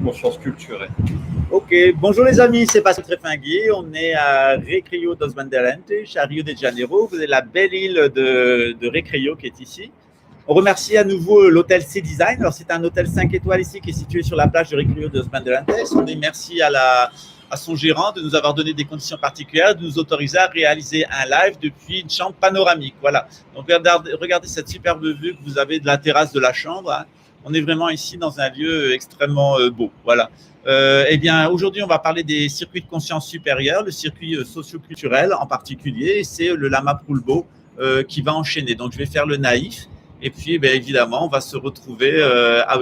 conscience culturelle. Ok, bonjour les amis, c'est Pascal Tréfinguier. On est à Recreio dos Bandeirantes, à Rio de Janeiro. Vous avez la belle île de Recreio qui est ici. On remercie à nouveau l'hôtel C-Design. Alors, c'est un hôtel 5 étoiles ici qui est situé sur la plage de Recreio dos Bandeirantes. On dit merci à son gérant de nous avoir donné des conditions particulières, de nous autoriser à réaliser un live depuis une chambre panoramique. Voilà. Donc, regardez cette superbe vue que vous avez de la terrasse de la chambre. Hein. On est vraiment ici dans un lieu extrêmement beau. Voilà. Eh bien, aujourd'hui, on va parler des circuits de conscience supérieure, le circuit socio-culturel en particulier, et c'est le lama Prulbo qui va enchaîner. Donc, je vais faire le naïf, et puis, bien évidemment, on va se retrouver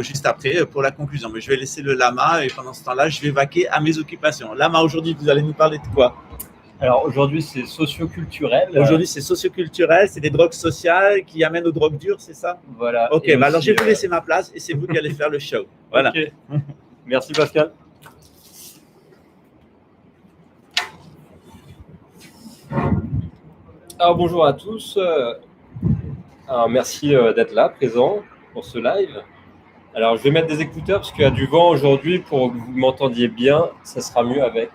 juste après pour la conclusion. Mais je vais laisser le lama, et pendant ce temps-là, je vais vaquer à mes occupations. Lama, aujourd'hui, vous allez nous parler de quoi ? Alors, aujourd'hui, c'est socio-culturel. Aujourd'hui, c'est socio-culturel, c'est des drogues sociales qui amènent aux drogues dures, c'est ça ? Voilà. Ok, bah alors je vais vous laisser ma place, et c'est vous qui allez faire le show. Voilà. Okay. Merci Pascal. Alors bonjour à tous. Alors, merci d'être là, présent pour ce live. Alors je vais mettre des écouteurs parce qu'il y a du vent aujourd'hui pour que vous m'entendiez bien. Ça sera mieux avec.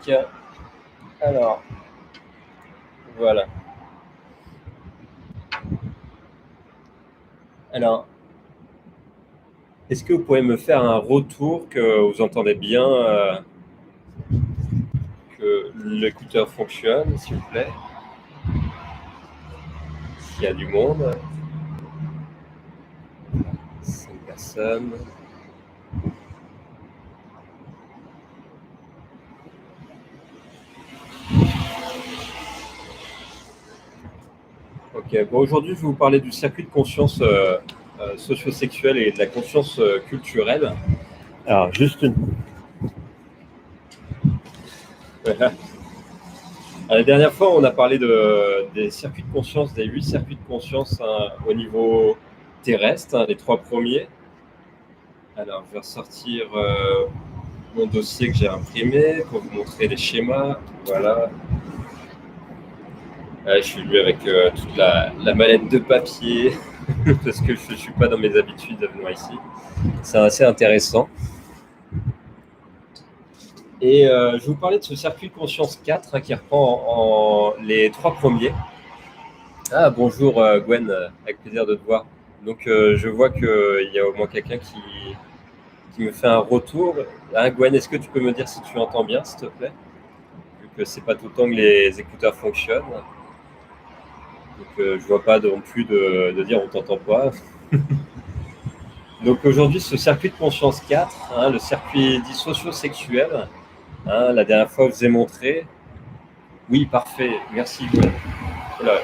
Alors voilà. Alors. Est-ce que vous pouvez me faire un retour que vous entendez bien, que l'écouteur fonctionne, s'il vous plaît? S'il y a du monde. 5 personnes. Ok, bon, aujourd'hui, je vais vous parler du circuit de conscience socio-sexuelle et de la conscience culturelle. Alors, juste une... Voilà. Alors, la dernière fois, on a parlé des circuits de conscience, des 8 circuits de conscience au niveau terrestre, les 3 premiers. Alors, je vais ressortir mon dossier que j'ai imprimé pour vous montrer les schémas. Voilà. Je suis venu avec toute la mallette de papier parce que je ne suis pas dans mes habitudes de venir ici. C'est assez intéressant. Et je vais vous parler de ce circuit conscience 4 qui reprend les 3 premiers. Ah, bonjour Gwen, avec plaisir de te voir. Donc je vois qu'il y a au moins quelqu'un qui me fait un retour. Ah, Gwen, est-ce que tu peux me dire si tu entends bien, s'il te plaît? Vu que c'est pas tout le temps que les écouteurs fonctionnent. Donc je ne vois pas non plus de dire on t'entend pas. Donc aujourd'hui, ce circuit de conscience 4, le circuit dit socio-sexuel, la dernière fois, je vous ai montré. Oui, parfait, merci. Voilà.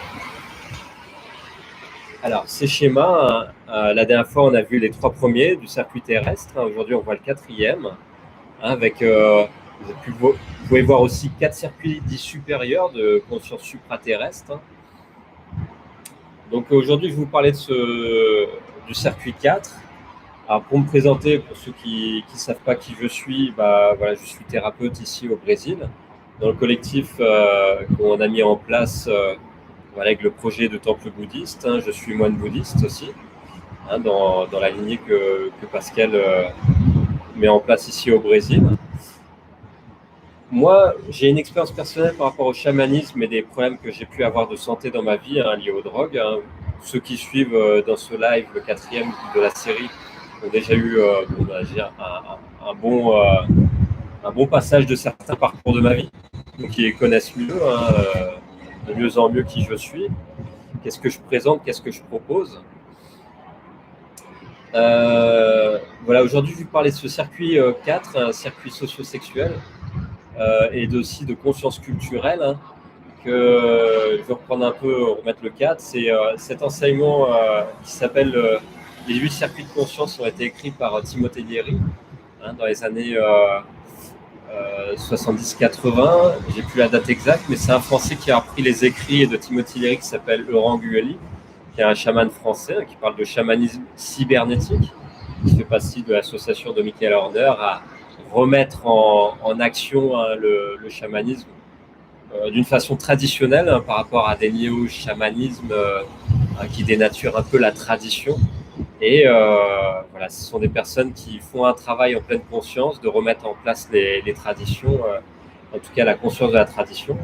Alors, ces schémas, la dernière fois, on a vu les 3 premiers du circuit terrestre. Aujourd'hui, on voit le 4e, avec, vous pouvez voir aussi 4 circuits dits supérieurs de conscience supraterrestre. Donc aujourd'hui, je vais vous parler du circuit 4. Alors pour me présenter, pour ceux qui ne savent pas qui je suis, voilà, je suis thérapeute ici au Brésil, dans le collectif qu'on a mis en place voilà, avec le projet de temple bouddhiste. Je suis moine bouddhiste aussi, dans la lignée que Pascal met en place ici au Brésil. Moi, j'ai une expérience personnelle par rapport au chamanisme et des problèmes que j'ai pu avoir de santé dans ma vie liés aux drogues. Ceux qui suivent dans ce live, le 4e de la série, ont déjà eu un bon passage de certains parcours de ma vie, donc ils connaissent mieux, de mieux en mieux qui je suis, qu'est-ce que je présente, qu'est-ce que je propose. Voilà, aujourd'hui, je vais vous parler de ce circuit 4, un circuit socio-sexuel, et aussi de conscience culturelle, que je vais reprendre un peu, remettre le 4. C'est cet enseignement qui s'appelle les 8 circuits de conscience ont été écrits par Timothy Leary dans les années 70-80. J'ai plus la date exacte, mais c'est un Français qui a repris les écrits de Timothy Leary qui s'appelle Laurent Gueli, qui est un chaman français qui parle de chamanisme cybernétique, qui fait partie de l'association de Michael Horner à remettre en action le chamanisme d'une façon traditionnelle par rapport à des néo-chamanismes qui dénaturent un peu la tradition Et voilà, ce sont des personnes qui font un travail en pleine conscience de remettre en place les traditions, en tout cas la conscience de la tradition.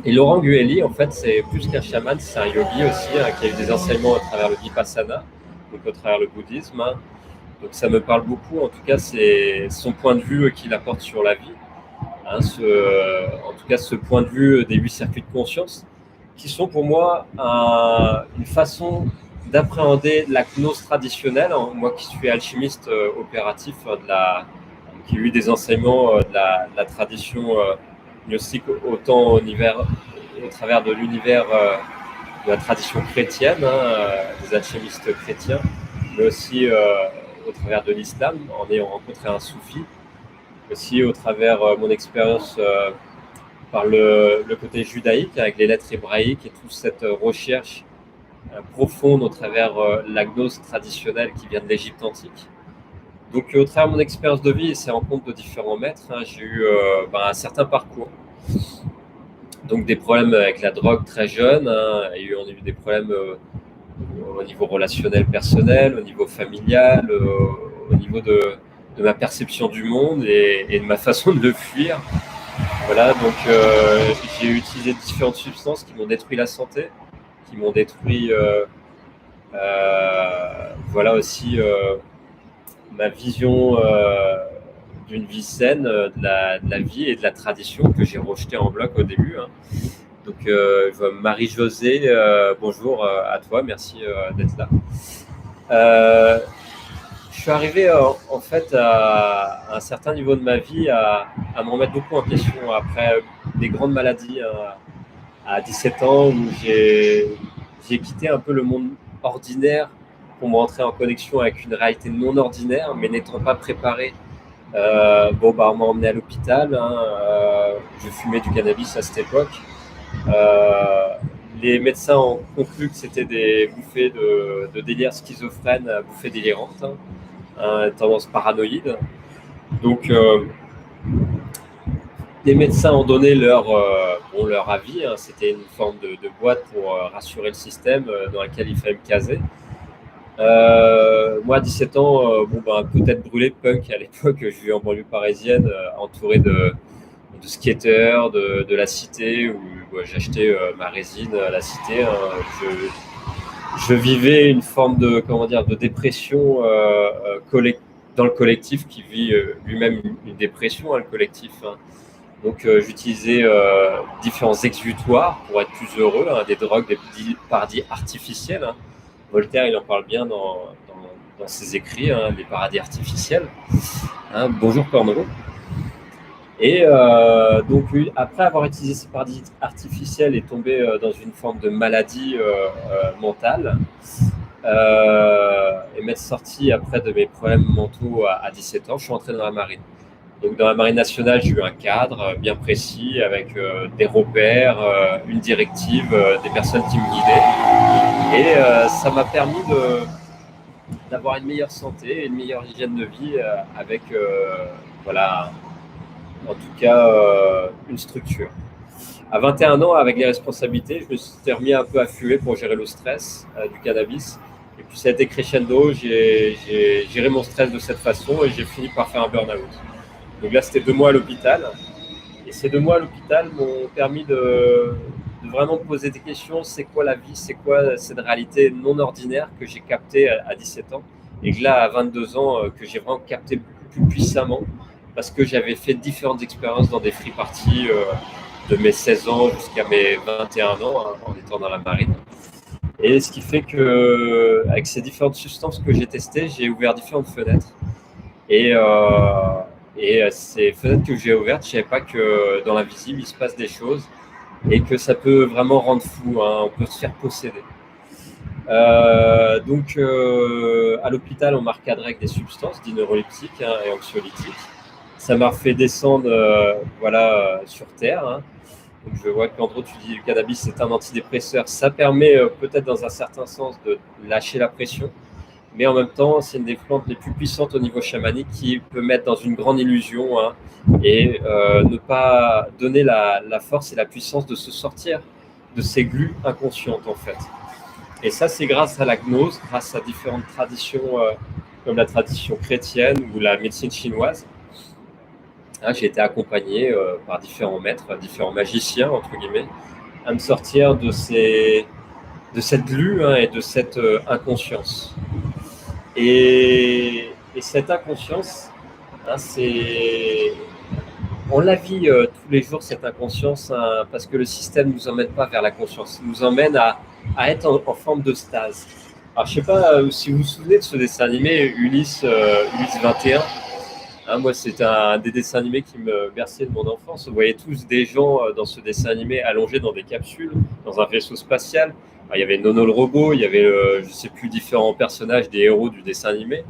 Et Laurent Guéli, en fait, c'est plus qu'un chaman, c'est un yogi aussi, qui a eu des enseignements à travers le vipassana, donc à travers le bouddhisme. Donc ça me parle beaucoup, en tout cas, c'est son point de vue qu'il apporte sur la vie. En tout cas, ce point de vue des 8 circuits de conscience, qui sont pour moi une façon d'appréhender la gnose traditionnelle. Moi qui suis alchimiste opératif, qui a eu des enseignements de la tradition gnostique, autant au travers de l'univers de la tradition chrétienne, des alchimistes chrétiens, mais aussi au travers de l'islam, en ayant rencontré un soufi, aussi au travers mon expérience par le côté judaïque, avec les lettres hébraïques et toute cette recherche profonde au travers la gnose traditionnelle qui vient de l'Égypte antique. Donc au travers de mon expérience de vie et ces rencontres de différents maîtres, j'ai eu un certain parcours. Donc des problèmes avec la drogue très jeune, on a eu des problèmes au niveau relationnel personnel, au niveau familial, au niveau de ma perception du monde et de ma façon de le fuir. Voilà, donc j'ai utilisé différentes substances qui m'ont détruit la santé, qui m'ont détruit voilà aussi ma vision d'une vie saine, de la vie et de la tradition que j'ai rejetée en bloc au début. Donc je vois Marie-Josée, bonjour à toi, merci d'être là. Je suis arrivé en fait à un certain niveau de ma vie à me remettre beaucoup en question après des grandes maladies à 17 ans où j'ai quitté un peu le monde ordinaire pour me rentrer en connexion avec une réalité non ordinaire, mais n'étant pas préparé. On m'a emmené à l'hôpital, je fumais du cannabis à cette époque. Les médecins ont conclu que c'était des bouffées de délire schizophrène, bouffées délirantes, tendance paranoïde. Donc, les médecins ont donné leur avis. C'était une forme de boîte pour rassurer le système dans laquelle il fallait me caser. Moi, à 17 ans, peut-être brûlé de punk à l'époque. Je vis en banlieue parisienne, entouré de skateurs, de la cité, où j'achetais ma résine à la cité. Je vivais une forme de dépression dans le collectif qui vit lui-même une dépression, le collectif. Donc j'utilisais différents exutoires pour être plus heureux, des drogues, des paradis artificiels. Voltaire, il en parle bien dans ses écrits, les paradis artificiels. Bonjour Corneau. Et donc après avoir utilisé ces paradis artificiels et tombé dans une forme de maladie mentale, et m'être sorti après de mes problèmes mentaux à 17 ans, je suis entré dans la marine. Donc dans la marine nationale, j'ai eu un cadre bien précis avec des repères, une directive, des personnes qui me guidaient. Et ça m'a permis d'avoir une meilleure santé et une meilleure hygiène de vie avec, en tout cas, une structure. À 21 ans, avec les responsabilités, je me suis remis un peu à fumer pour gérer le stress du cannabis. Et puis ça a été crescendo, j'ai géré mon stress de cette façon et j'ai fini par faire un burn-out. Donc là, c'était 2 mois à l'hôpital. Et ces 2 mois à l'hôpital m'ont permis de vraiment me poser des questions. C'est quoi la vie? C'est quoi cette réalité non ordinaire que j'ai captée à 17 ans? Et que là, à 22 ans, que j'ai vraiment capté beaucoup plus puissamment parce que j'avais fait différentes expériences dans des free parties de mes 16 ans jusqu'à mes 21 ans en étant dans la marine. Et ce qui fait qu'avec ces différentes substances que j'ai testées, j'ai ouvert différentes fenêtres. Et ces fenêtres que j'ai ouvertes, je ne savais pas que dans l'invisible, il se passe des choses et que ça peut vraiment rendre fou. On peut se faire posséder. Donc, à l'hôpital, on m'a recadré avec des substances dites neuroleptiques et anxiolytiques. Ça m'a fait descendre sur Terre. Donc, je vois qu'Andrew, tu dis que le cannabis, c'est un antidépresseur. Ça permet peut-être dans un certain sens de lâcher la pression. Mais en même temps, c'est une des plantes les plus puissantes au niveau chamanique qui peut mettre dans une grande illusion et ne pas donner la force et la puissance de se sortir de ces glues inconscientes en fait. Et ça, c'est grâce à la gnose, grâce à différentes traditions, comme la tradition chrétienne ou la médecine chinoise. J'ai été accompagné par différents maîtres, différents magiciens, entre guillemets, à me sortir de cette glu et de cette inconscience. Et cette inconscience, on la vit tous les jours, cette inconscience, parce que le système ne nous emmène pas vers la conscience, il nous emmène à être en forme de stase. Alors, je ne sais pas si vous vous souvenez de ce dessin animé, Ulysse 21. Moi, c'est un des dessins animés qui me berçait de mon enfance. Vous voyez tous des gens dans ce dessin animé allongés dans des capsules, dans un vaisseau spatial. Alors, il y avait Nono le robot, il y avait, je ne sais plus, différents personnages, des héros du dessin animé.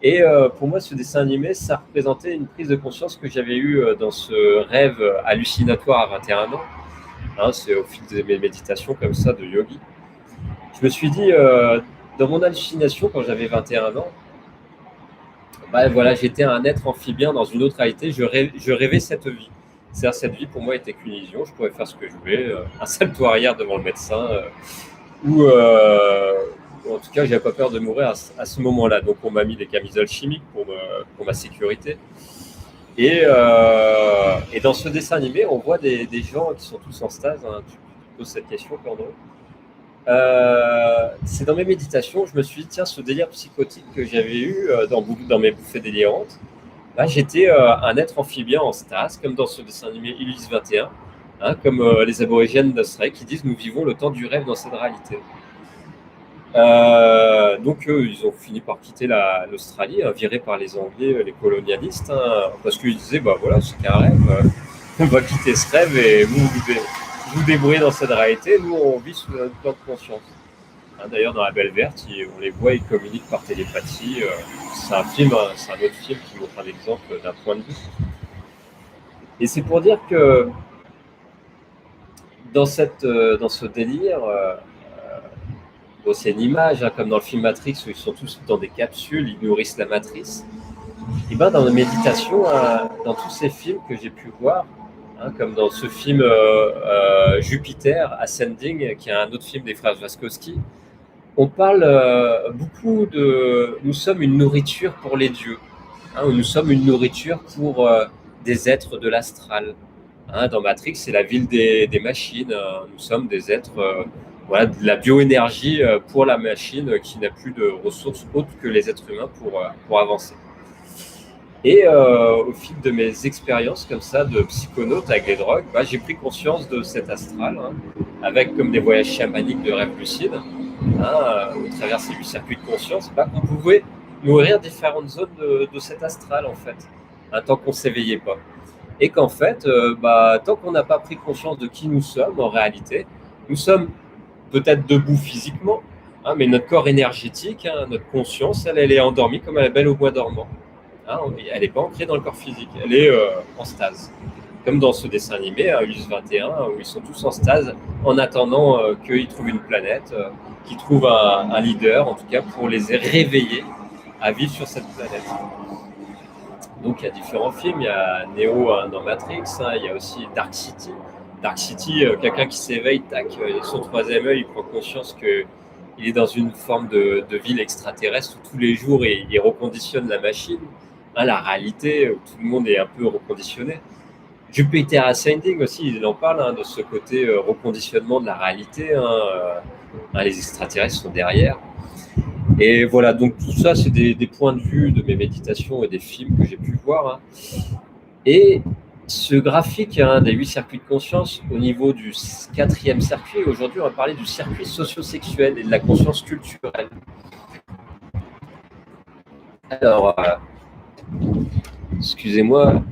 Et pour moi, ce dessin animé, ça représentait une prise de conscience que j'avais eue dans ce rêve hallucinatoire à 21 ans. C'est au fil de mes méditations comme ça, de yogi. Je me suis dit, dans mon hallucination, quand j'avais 21 ans, voilà, j'étais un être amphibien dans une autre réalité. Je rêvais cette vie. C'est-à-dire, cette vie, pour moi, était qu'une illusion. Je pouvais faire ce que je voulais, un salto arrière devant le médecin, ou en tout cas, j'avais pas peur de mourir à ce moment-là. Donc, on m'a mis des camisoles chimiques pour ma sécurité. Et dans ce dessin animé, on voit des gens qui sont tous en stase. Tu poses cette question, Corneau. C'est dans mes méditations, je me suis dit, tiens, ce délire psychotique que j'avais eu dans mes bouffées délirantes, là, j'étais un être amphibien en stase, comme dans ce dessin animé Ulysse 21, comme les aborigènes d'Australie qui disent, nous vivons le temps du rêve dans cette réalité. Donc, ils ont fini par quitter l'Australie, virés par les Anglais, les colonialistes, parce qu'ils disaient, voilà, c'est qu'un rêve, on va quitter ce rêve et vous débrouillez dans cette réalité, nous on vit sous notre plan de conscience. D'ailleurs, dans La Belle Verte, on les voit, ils communiquent par télépathie. C'est un autre film qui montre un exemple d'un point de vue. Et c'est pour dire que dans ce délire, c'est une image, comme dans le film Matrix, où ils sont tous dans des capsules, ils nourrissent la matrice. Et dans la méditation, dans tous ces films que j'ai pu voir, comme dans ce film Jupiter Ascending, qui est un autre film des frères Wachowski, on parle beaucoup de nous sommes une nourriture pour les dieux, ou nous sommes une nourriture pour des êtres de l'astral. Dans Matrix, c'est la ville des machines. Nous sommes des êtres, de la bioénergie pour la machine qui n'a plus de ressources autres que les êtres humains pour avancer. Et au fil de mes expériences comme ça de psychonaute avec les drogues, j'ai pris conscience de cet astral, avec comme des voyages chamaniques de rêve lucide, au travers ces 8 circuits de conscience, qu'on pouvait nourrir différentes zones de cet astral en fait, tant qu'on ne s'éveillait pas. Et qu'en fait, tant qu'on n'a pas pris conscience de qui nous sommes en réalité, nous sommes peut-être debout physiquement, mais notre corps énergétique, notre conscience, elle est endormie comme la belle au bois dormant. Elle n'est pas ancrée dans le corps physique, elle est en stase. Comme dans ce dessin animé, Ulysse 21, où ils sont tous en stase en attendant qu'ils trouvent une planète, qu'ils trouvent un leader, en tout cas, pour les réveiller à vivre sur cette planète. Donc il y a différents films, il y a Neo dans Matrix, il y a aussi Dark City. Dark City, quelqu'un qui s'éveille, son troisième œil, il prend conscience qu'il est dans une forme de ville extraterrestre où tous les jours il reconditionne la machine. La réalité, où tout le monde est un peu reconditionné. Jupiter Ascending aussi, il en parle de ce côté reconditionnement de la réalité. Les extraterrestres sont derrière. Et voilà, donc tout ça, c'est des points de vue de mes méditations et des films que j'ai pu voir. Et ce graphique des 8 circuits de conscience, au niveau du 4e circuit, aujourd'hui, on va parler du circuit socio-sexuel et de la conscience culturelle. Alors, excusez-moi,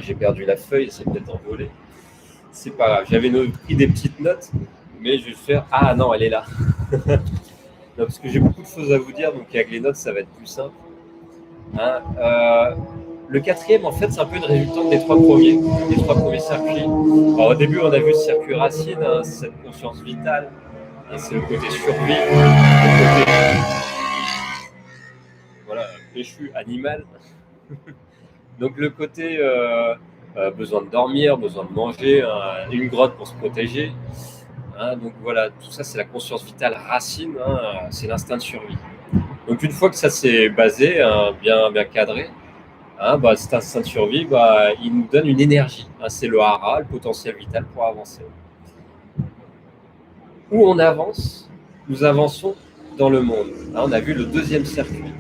j'ai perdu la feuille, c'est peut-être envolé. C'est pas grave, j'avais pris des petites notes, mais je vais faire. Ah non, elle est là. Non, parce que j'ai beaucoup de choses à vous dire, donc avec les notes, ça va être plus simple. Le 4e, en fait, c'est un peu une résultante des 3 premiers circuits. Alors, au début, on a vu ce circuit racine, cette conscience vitale, c'est le côté survie, le côté péchu animal. Donc le côté besoin de dormir, besoin de manger, une grotte pour se protéger. Donc voilà, tout ça, c'est la conscience vitale racine, c'est l'instinct de survie. Donc une fois que ça s'est basé, bien cadré, cet instinct de survie, il nous donne une énergie. C'est le hara, le potentiel vital pour avancer. Où on avance, nous avançons dans le monde. On a vu le deuxième circuit.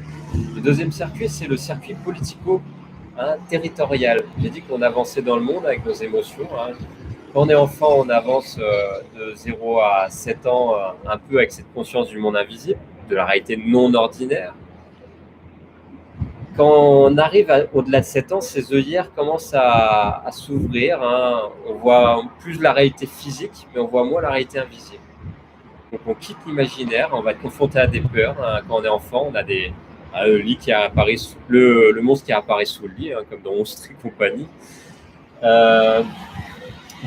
Le deuxième circuit, c'est le circuit politico-territorial. J'ai dit qu'on avançait dans le monde avec nos émotions. Quand on est enfant, on avance de 0 à 7 ans un peu avec cette conscience du monde invisible, de la réalité non ordinaire. Quand on arrive au-delà de 7 ans, ces œillères commencent à s'ouvrir. On voit plus la réalité physique, mais on voit moins la réalité invisible. Donc on quitte l'imaginaire, on va être confronté à des peurs. Quand on est enfant, on a le lit qui apparaît, le monstre qui apparaît sous le lit, comme dans Monstres et compagnie.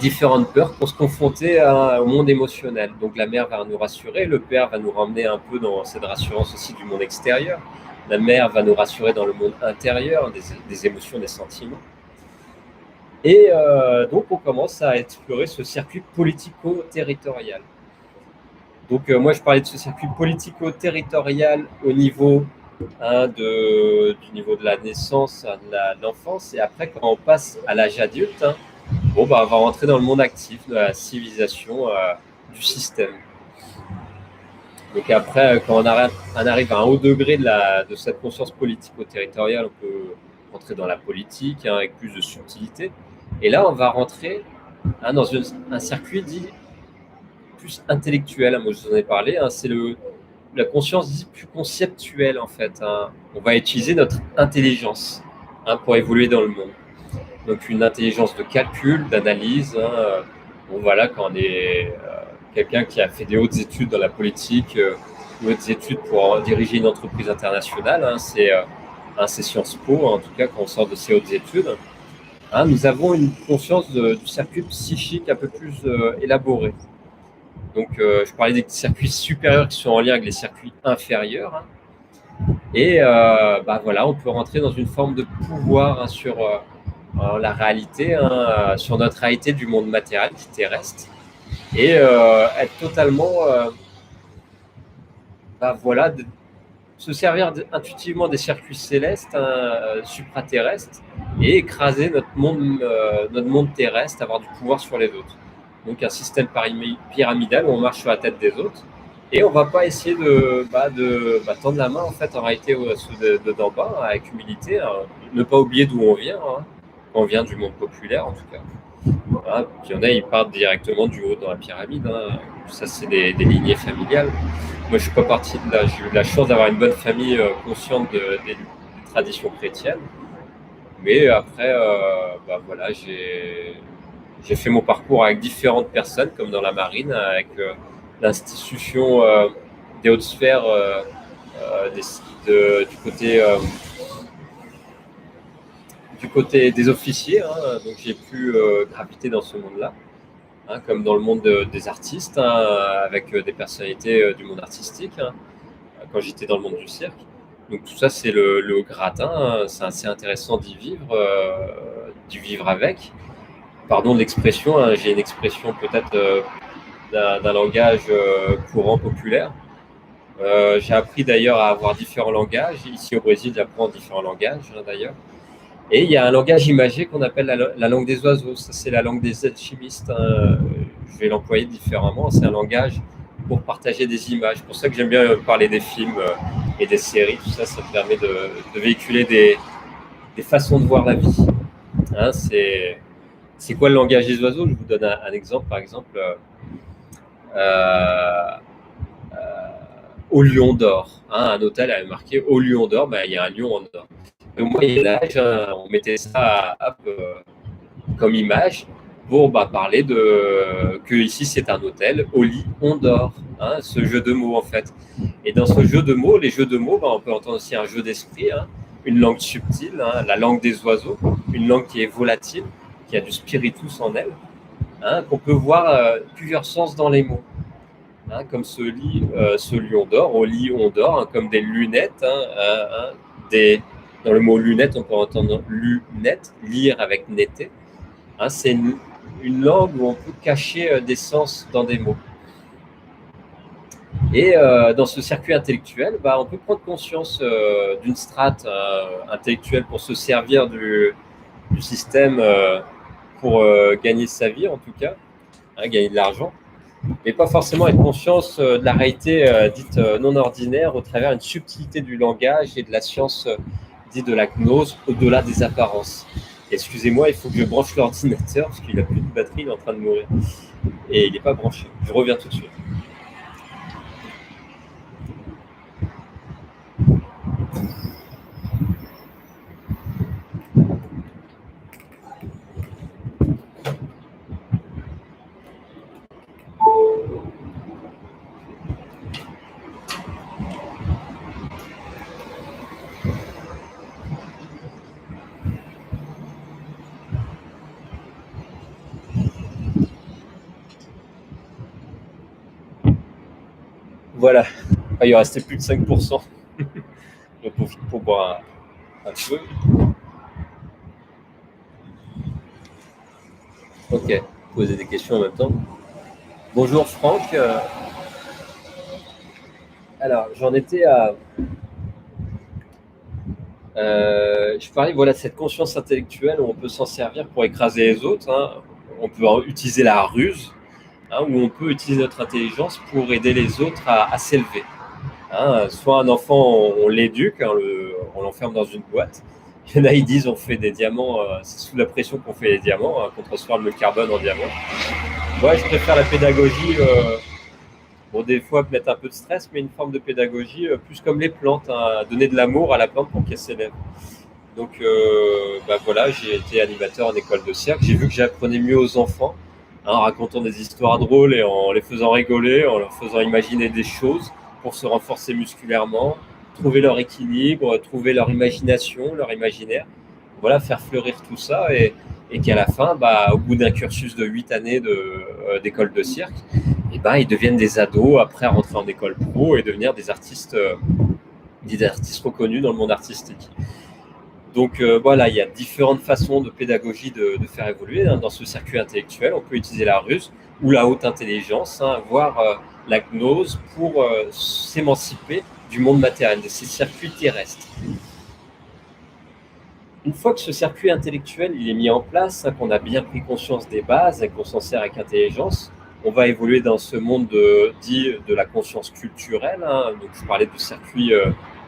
Différentes peurs pour se confronter au monde émotionnel. Donc la mère va nous rassurer, le père va nous ramener un peu dans cette rassurance aussi du monde extérieur. La mère va nous rassurer dans le monde intérieur, des émotions, des sentiments. Et donc on commence à explorer ce circuit politico-territorial. Donc moi je parlais de ce circuit politico-territorial au niveau du niveau de la naissance, de l'enfance, et après quand on passe à l'âge adulte, on va rentrer dans le monde actif de la civilisation, du système. Donc après, quand on arrive à un haut degré de cette conscience politico-territoriale, on peut rentrer dans la politique avec plus de subtilité. Et là, on va rentrer dans un circuit dit plus intellectuel. Moi, je vous en ai parlé. C'est la conscience dit plus conceptuelle, en fait. On va utiliser notre intelligence pour évoluer dans le monde. Donc, une intelligence de calcul, d'analyse. Voilà, quand on est quelqu'un qui a fait des hautes études dans la politique, hautes études pour diriger une entreprise internationale, c'est Sciences Po, en tout cas, quand on sort de ces hautes études. Nous avons une conscience du circuit psychique un peu plus élaboré. Donc, je parlais des circuits supérieurs qui sont en lien avec les circuits inférieurs. Et voilà, on peut rentrer dans une forme de pouvoir sur la réalité, sur notre réalité du monde matériel, terrestre, et être totalement, se servir intuitivement des circuits célestes, supraterrestres, et écraser notre monde terrestre, avoir du pouvoir sur les autres. Donc un système pyramidal où on marche sur la tête des autres, et on ne va pas essayer de tendre la main en fait en réalité d'en bas avec humilité, ne pas oublier d'où on vient. On vient du monde populaire en tout cas. Puis il y en a, ils partent directement du haut dans la pyramide. Ça, c'est des lignées familiales. Moi, je ne suis pas parti de là. J'ai eu la chance d'avoir une bonne famille consciente des traditions chrétiennes. Mais après, j'ai fait mon parcours avec différentes personnes, comme dans la marine, avec l'institution des hautes sphères du côté des officiers, donc j'ai pu graviter dans ce monde-là, comme dans le monde des artistes, avec des personnalités du monde artistique, quand j'étais dans le monde du cirque. Donc tout ça, c'est le gratin, c'est assez intéressant d'y vivre avec. Pardon de l'expression, j'ai une expression peut-être d'un langage courant populaire. J'ai appris d'ailleurs à avoir différents langages. Ici au Brésil, j'apprends différents langages d'ailleurs. Et il y a un langage imagé qu'on appelle la langue des oiseaux. Ça, c'est la langue des alchimistes. Je vais l'employer différemment. C'est un langage pour partager des images. C'est pour ça que j'aime bien parler des films et des séries. Tout ça, ça me permet de véhiculer des façons de voir la vie. C'est quoi le langage des oiseaux? Je vous donne un exemple. Par exemple, au lion d'or. Un hôtel avait marqué au lion d'or. Il y a un lion en or. Au Moyen-Âge, on mettait ça comme image pour parler que ici c'est un hôtel, au lit on dort, ce jeu de mots en fait. Et dans ce jeu de mots, les jeux de mots, on peut entendre aussi un jeu d'esprit, une langue subtile, la langue des oiseaux, une langue qui est volatile, qui a du spiritus en elle, qu'on peut voir plusieurs sens dans les mots. Comme ce lion d'or, au lit on dort, comme des lunettes, dans le mot lunette, on peut entendre lunette, lire avec netté. C'est une langue où on peut cacher des sens dans des mots. Et dans ce circuit intellectuel, on peut prendre conscience d'une strate intellectuelle pour se servir du système pour gagner sa vie, en tout cas, gagner de l'argent, mais pas forcément être conscience de la réalité dite non ordinaire au travers d'une subtilité du langage et de la science dite de la gnose au-delà des apparences. Excusez-moi, il faut que je branche l'ordinateur parce qu'il n'a plus de batterie, il est en train de mourir. Et il n'est pas branché. Je reviens tout de suite. Voilà, il restait plus de 5%. Je profite pour boire un peu. Ok, poser des questions en même temps. Bonjour Franck. Alors, j'en étais à... je parlais de cette conscience intellectuelle où on peut s'en servir pour écraser les autres. On peut utiliser la ruse, où on peut utiliser notre intelligence pour aider les autres à s'élever. Soit un enfant, on l'éduque, on l'enferme dans une boîte. Il y en a, ils disent on fait des diamants, c'est sous la pression qu'on fait les diamants, qu'on transforme le carbone en diamant. Moi, je préfère la pédagogie, des fois mettre un peu de stress, mais une forme de pédagogie plus comme les plantes, donner de l'amour à la plante pour qu'elle s'élève. Donc voilà, j'ai été animateur en école de cirque, j'ai vu que j'apprenais mieux aux enfants, en racontant des histoires drôles et en les faisant rigoler, en leur faisant imaginer des choses pour se renforcer musculairement, trouver leur équilibre, trouver leur imagination, leur imaginaire. Voilà, faire fleurir tout ça et qu'à la fin, au bout d'un cursus de 8 années d'école de cirque, ils deviennent des ados après rentrer en école pro et devenir des artistes reconnus dans le monde artistique. Donc voilà, il y a différentes façons de pédagogie de faire évoluer. Dans ce circuit intellectuel, on peut utiliser la ruse ou la haute intelligence, voire la gnose pour s'émanciper du monde matériel, de ces circuits terrestres. Une fois que ce circuit intellectuel il est mis en place, qu'on a bien pris conscience des bases et qu'on s'en sert avec intelligence, on va évoluer dans ce monde dit de la conscience culturelle. Donc je parlais de circuit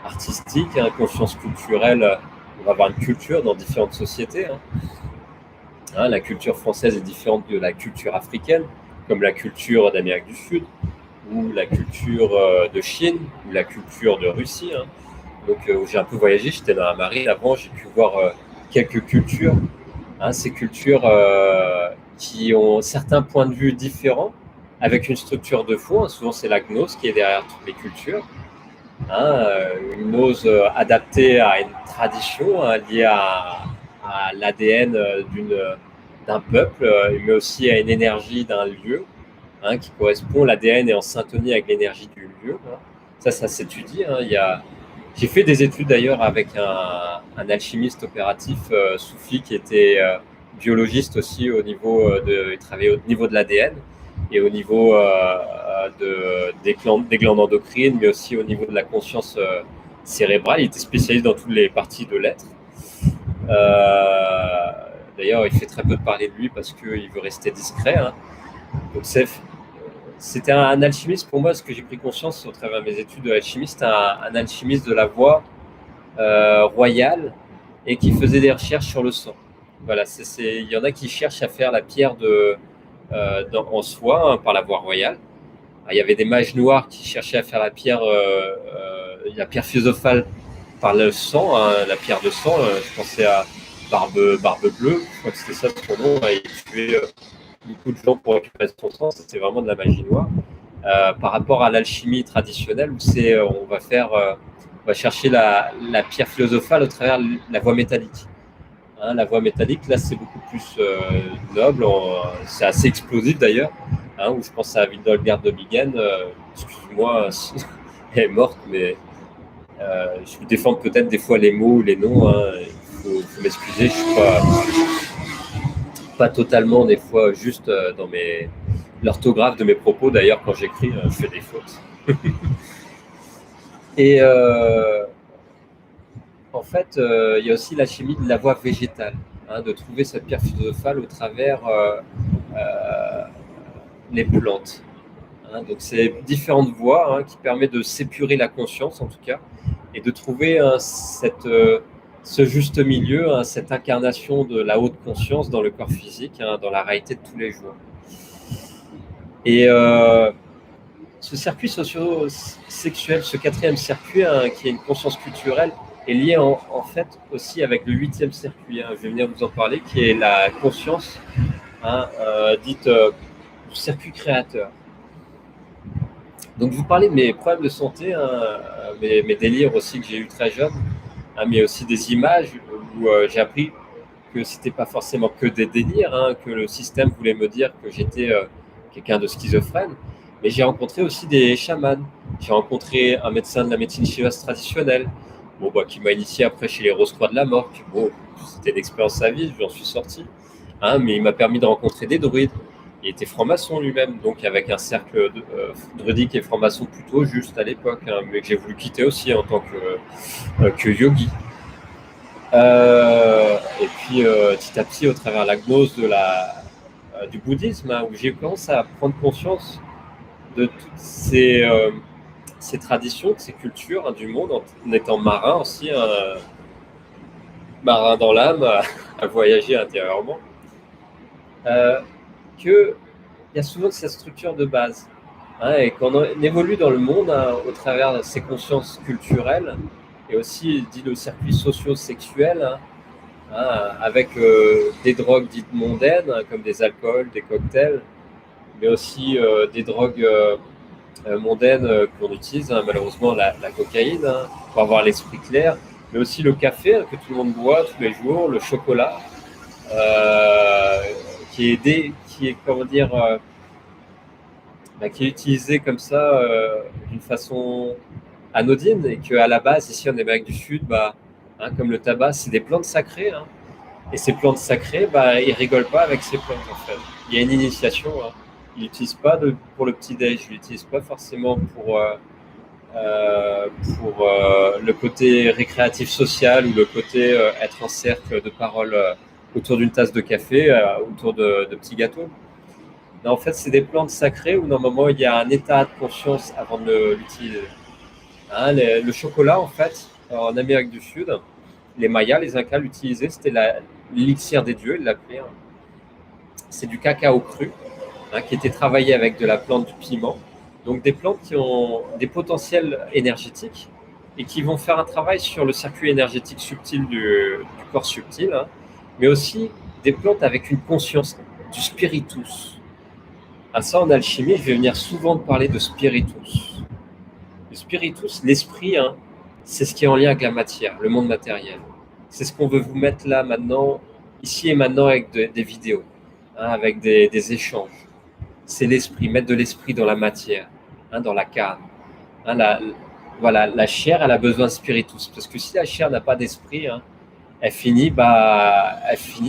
artistique, conscience culturelle. On va avoir une culture dans différentes sociétés. La culture française est différente de la culture africaine, comme la culture d'Amérique du Sud, ou la culture de Chine, ou la culture de Russie. Donc j'ai un peu voyagé, j'étais dans la marine avant, j'ai pu voir quelques cultures. Ces cultures qui ont certains points de vue différents, avec une structure de fond. Souvent c'est la gnose qui est derrière toutes les cultures. Une gnose adaptée à une tradition liée à l'ADN d'un peuple, mais aussi à une énergie d'un lieu qui correspond. L'ADN est en syntonie avec l'énergie du lieu. Ça s'étudie. J'ai fait des études d'ailleurs avec un alchimiste opératif soufi qui était biologiste aussi il travaillait au niveau de l'ADN et au niveau des glandes endocrines, mais aussi au niveau de la conscience cérébrale. Il était spécialiste dans toutes les parties de l'être. D'ailleurs, il fait très peu de parler de lui parce qu'il veut rester discret. Donc c'était un alchimiste pour moi, ce que j'ai pris conscience au travers de mes études d'alchimiste, un alchimiste de la voie royale et qui faisait des recherches sur le sang. Voilà, il y en a qui cherchent à faire la pierre en soi par la voie royale. Alors, il y avait des mages noirs qui cherchaient à faire la pierre philosophale par le sang, la pierre de sang. Je pensais à Barbe Bleue, je crois que c'était ça son nom. Il tuait beaucoup de gens pour récupérer son sang. C'était vraiment de la magie noire. Par rapport à l'alchimie traditionnelle, où on va chercher la pierre philosophale au travers de la voie métallique. La voie métallique, là, c'est beaucoup plus noble. C'est assez explosif d'ailleurs. Où je pense à Hildegard de Bingen. Excuse-moi, elle est morte, mais je vais défendre peut-être des fois les mots ou les noms. Il faut m'excuser, je suis pas totalement des fois juste dans l'orthographe de mes propos. D'ailleurs, quand j'écris, je fais des fautes. Et en fait, il y a aussi l'alchimie de la voie végétale, de trouver cette pierre philosophale au travers les plantes. Donc, c'est différentes voies qui permettent de s'épurer la conscience, en tout cas, et de trouver ce juste milieu, cette incarnation de la haute conscience dans le corps physique, dans la réalité de tous les jours. Et ce circuit socio-sexuel, ce quatrième circuit, qui est une conscience culturelle, est lié en fait aussi avec le huitième circuit. Je vais venir vous en parler, qui est la conscience dite du circuit créateur. Donc, je vous parlais de mes problèmes de santé, mes délires aussi que j'ai eu très jeune, mais aussi des images où j'ai appris que c'était pas forcément que des délires, que le système voulait me dire que j'étais quelqu'un de schizophrène. Mais j'ai rencontré aussi des chamans. J'ai rencontré un médecin de la médecine chinoise traditionnelle, qui m'a initié après chez les Rose-Croix de la Mort. C'était une expérience à vivre, j'en suis sorti. Mais il m'a permis de rencontrer des druides. Il était franc-maçon lui-même, donc avec un cercle druidique et franc-maçon plutôt juste à l'époque, mais que j'ai voulu quitter aussi en tant que yogi. Et puis petit à petit, au travers la gnose du bouddhisme, où j'ai commencé à prendre conscience de toutes ces traditions, de ces cultures du monde, en étant marin aussi, marin dans l'âme, à voyager intérieurement, qu'il y a souvent cette structure de base, et qu'on évolue dans le monde au travers de ces consciences culturelles, et aussi dit le circuit socio-sexuel, avec des drogues dites mondaines, comme des alcools, des cocktails, mais aussi des drogues mondaines qu'on utilise, malheureusement la cocaïne, pour avoir l'esprit clair, mais aussi le café que tout le monde boit tous les jours, le chocolat, qui est comment dire, qui est utilisé comme ça d'une façon anodine, et qu'à la base, ici en Amérique du Sud, comme le tabac, c'est des plantes sacrées. Et ces plantes sacrées, ils ne rigolent pas avec ces plantes, en fait. Il y a une initiation. Ils l'utilisent pas pour le petit-déj, ils l'utilisent pas forcément pour le côté récréatif social, ou le côté être en cercle de parole autour d'une tasse de café, autour de petits gâteaux. Non, en fait, c'est des plantes sacrées où normalement il y a un état de conscience avant de l'utiliser. Le chocolat, en fait, en Amérique du Sud, les Mayas, les Incas l'utilisaient, c'était l'élixir des dieux, ils l'appelaient. C'est du cacao cru, qui était travaillé avec de la plante du piment. Donc des plantes qui ont des potentiels énergétiques et qui vont faire un travail sur le circuit énergétique subtil du corps subtil, mais aussi des plantes avec une conscience, du spiritus. Ça, en alchimie, je vais venir souvent parler de spiritus. Le spiritus, l'esprit, c'est ce qui est en lien avec la matière, le monde matériel. C'est ce qu'on veut vous mettre là maintenant, ici et maintenant, avec des vidéos, avec des échanges. C'est l'esprit, mettre de l'esprit dans la matière, dans la carne. La chair, elle a besoin de spiritus, parce que si la chair n'a pas d'esprit, elle finit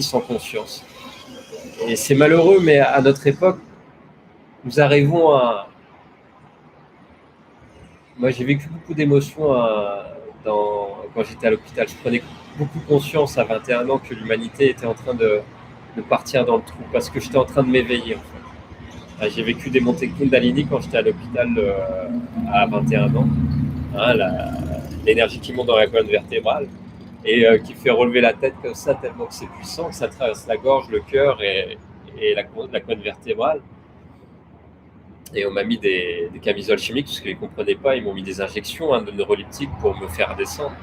sans conscience. Et c'est malheureux, mais à notre époque, nous arrivons à... Moi, j'ai vécu beaucoup d'émotions quand j'étais à l'hôpital. Je prenais beaucoup conscience à 21 ans que l'humanité était en train de partir dans le trou, parce que j'étais en train de m'éveiller, en fait. J'ai vécu des montées Kundalini quand j'étais à l'hôpital à 21 ans. L'énergie qui monte dans la colonne vertébrale et qui fait relever la tête comme ça, tellement que c'est puissant, que ça traverse la gorge, le cœur et la colonne vertébrale. Et on m'a mis des camisoles chimiques parce qu'ils ne comprenaient pas. Ils m'ont mis des injections de neuroleptiques pour me faire descendre.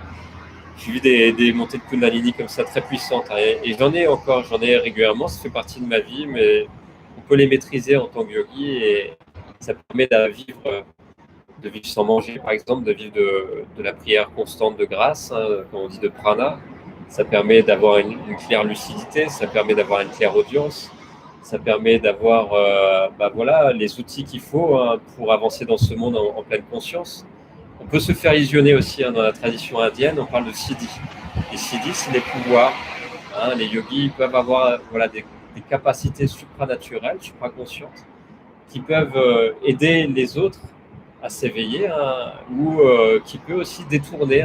J'ai vu des montées de Kundalini comme ça très puissantes. Et j'en ai régulièrement. Ça fait partie de ma vie, mais on peut les maîtriser en tant que yogi et ça permet de vivre sans manger, par exemple, de vivre de la prière constante de grâce, quand on dit de prana. Ça permet d'avoir une claire lucidité, ça permet d'avoir une claire audience, ça permet d'avoir les outils qu'il faut pour avancer dans ce monde en pleine conscience. On peut se faire illusionner aussi dans la tradition indienne, on parle de siddhi. Les siddhis, c'est les pouvoirs. Les yogis peuvent avoir des capacités supranaturelles, supraconscientes, qui peuvent aider les autres à s'éveiller, ou qui peut aussi détourner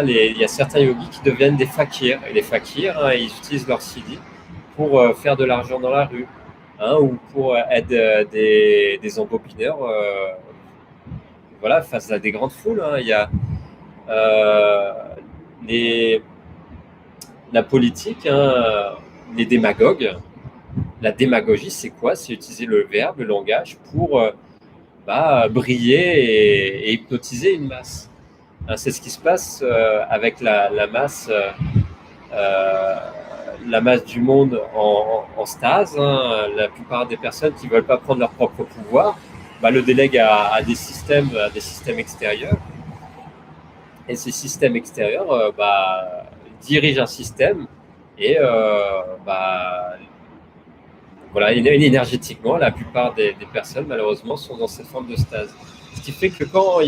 il y a certains yogis qui deviennent des fakirs. Et les fakirs, ils utilisent leur siddhi pour faire de l'argent dans la rue, ou pour être des embobineurs face à des grandes foules. Il y a la politique, les démagogues. La démagogie, c'est quoi? C'est utiliser le verbe, le langage pour briller et hypnotiser une masse. C'est ce qui se passe avec la masse du monde en stase. La plupart des personnes qui ne veulent pas prendre leur propre pouvoir le délèguent à des systèmes extérieurs. Et ces systèmes extérieurs dirigent un système et énergétiquement, la plupart des personnes, malheureusement, sont dans cette forme de stase. Ce qui fait que quand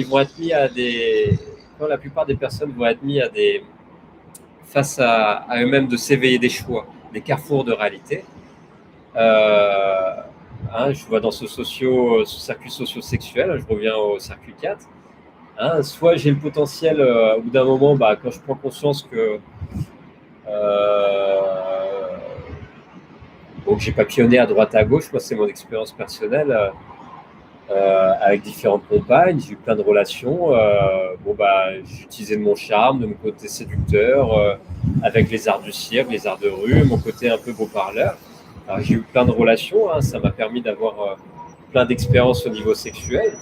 la plupart des personnes vont être mis face à eux-mêmes, de s'éveiller des choix, des carrefours de réalité, je vois dans ce circuit socio-sexuel, je reviens au circuit 4, soit j'ai le potentiel, au bout d'un moment, quand je prends conscience que j'ai papillonné à droite à gauche, moi c'est mon expérience personnelle, avec différentes compagnes, j'ai eu plein de relations, j'ai utilisé de mon charme, de mon côté séducteur, avec les arts du cirque, les arts de rue, mon côté un peu beau parleur. Alors, j'ai eu plein de relations, ça m'a permis d'avoir plein d'expériences au niveau sexuel,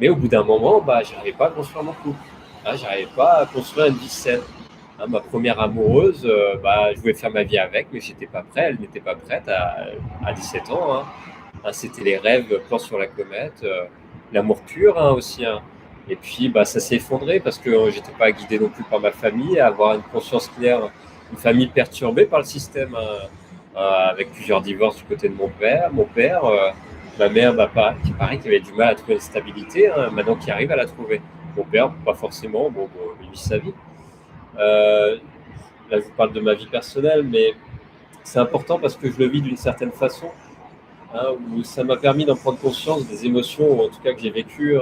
mais au bout d'un moment, j'arrivais pas à construire mon couple, j'arrivais pas à construire une vie saine. Ma première amoureuse, je voulais faire ma vie avec, mais j'étais pas prêt, elle n'était pas prête à 17 ans. C'était les rêves, plan sur la comète, l'amour pur aussi. Et puis ça s'est effondré parce que j'étais pas guidé non plus par ma famille, à avoir une conscience claire, une famille perturbée par le système, avec plusieurs divorces du côté de mon père, ma mère, qui paraît qu'il avait du mal à trouver une stabilité, maintenant qui arrive à la trouver. Mon père, pas forcément, il vit sa vie. Là, je vous parle de ma vie personnelle, mais c'est important parce que je le vis d'une certaine façon, où ça m'a permis d'en prendre conscience des émotions, ou en tout cas que j'ai vécues.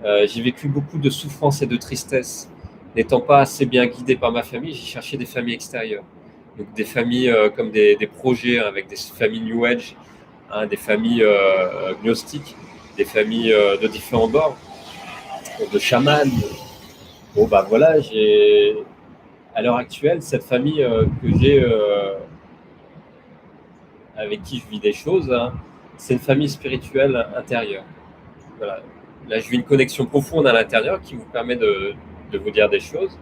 J'ai vécu beaucoup de souffrance et de tristesse. N'étant pas assez bien guidé par ma famille, j'ai cherché des familles extérieures. Donc des familles comme des projets, avec des familles New Age, des familles gnostiques, des familles de différents bords, de chamans. À l'heure actuelle, cette famille que j'ai, avec qui je vis des choses, c'est une famille spirituelle intérieure. Voilà. Là, je vis une connexion profonde à l'intérieur qui vous permet de vous dire des choses.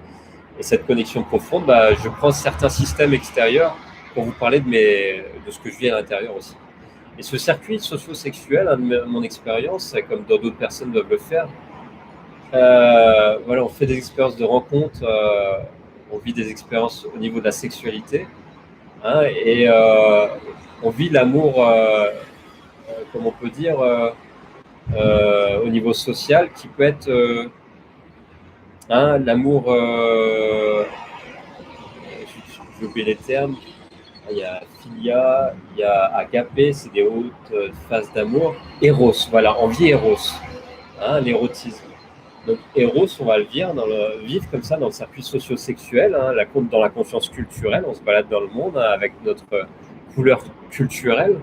Et cette connexion profonde, je prends certains systèmes extérieurs pour vous parler de ce que je vis à l'intérieur aussi. Et ce circuit socio-sexuel, mon expérience, comme d'autres personnes doivent le faire, on fait des expériences de rencontres, on vit des expériences au niveau de la sexualité, et on vit l'amour, comme on peut dire, au niveau social, qui peut être l'amour, j'ai oublié les termes, il y a philia, il y a agapé, c'est des hautes phases d'amour. Eros, voilà, on vit Eros, l'érotisme. Donc Eros, on va le vivre comme ça dans le circuit socio-sexuel, dans la conscience culturelle, on se balade dans le monde avec notre couleur culturelle,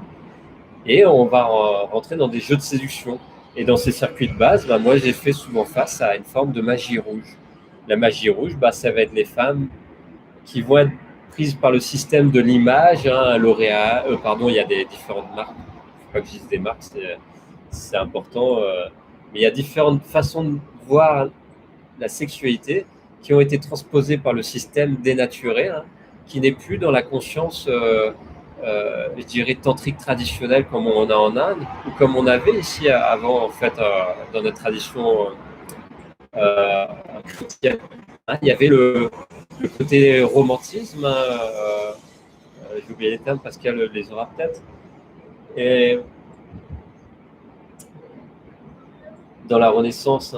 et on va rentrer dans des jeux de séduction. Et dans ces circuits de base, moi j'ai fait souvent face à une forme de magie rouge. La magie rouge, ça va être les femmes qui vont être prises par le système de l'image, L'Oréal, il y a des différentes marques, il ne faut pas que je dise des marques, c'est important, mais il y a différentes façons de voir la sexualité qui ont été transposées par le système dénaturé, qui n'est plus dans la conscience, je dirais, tantrique traditionnelle comme on a en Inde, ou comme on avait ici avant, en fait, dans notre tradition chrétienne. Il y avait le côté romantisme, j'ai oublié les termes, Pascal les aura peut-être, et dans la Renaissance,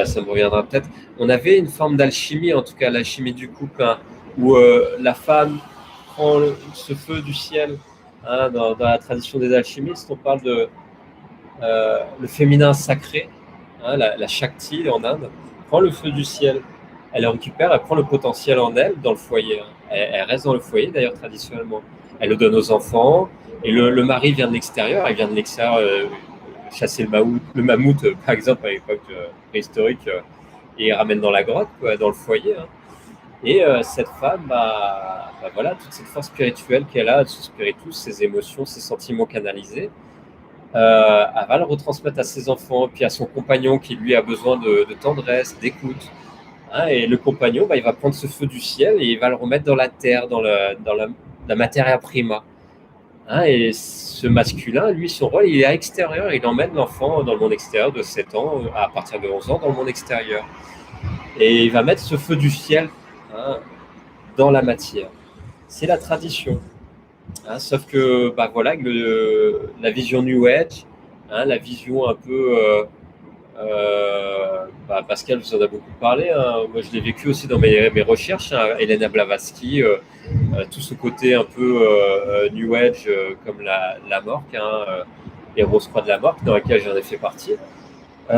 ça me reviendra peut-être, on avait une forme d'alchimie, en tout cas l'alchimie du couple, où la femme prend ce feu du ciel, dans la tradition des alchimistes, on parle le féminin sacré, la Shakti en Inde, prend le feu du ciel. Elle le récupère, elle prend le potentiel en elle dans le foyer. Elle reste dans le foyer d'ailleurs traditionnellement. Elle le donne aux enfants et le mari vient de l'extérieur. Il vient de l'extérieur chasser le mammouth, par exemple à l'époque préhistorique, et il ramène dans la grotte, quoi, dans le foyer. Et cette femme, voilà, toute cette force spirituelle qu'elle a, ce spiritus, ses émotions, ses sentiments canalisés, elle va le retransmettre à ses enfants, puis à son compagnon qui lui a besoin de tendresse, d'écoute. Et le compagnon, il va prendre ce feu du ciel et il va le remettre dans la terre, dans la materia prima. Et ce masculin, lui, son rôle, il est à l'extérieur. Il emmène l'enfant dans le monde extérieur de 7 ans, à partir de 11 ans, dans le monde extérieur. Et il va mettre ce feu du ciel dans la matière. C'est la tradition. Sauf que, voilà, la vision New Age, la vision un peu... Pascal vous en a beaucoup parlé. Moi, je l'ai vécu aussi dans mes recherches. Elena Blavatsky, tout ce côté un peu New Age, comme la Morque, les Rose Croix de la Morque, dans laquelle j'en ai fait partie. On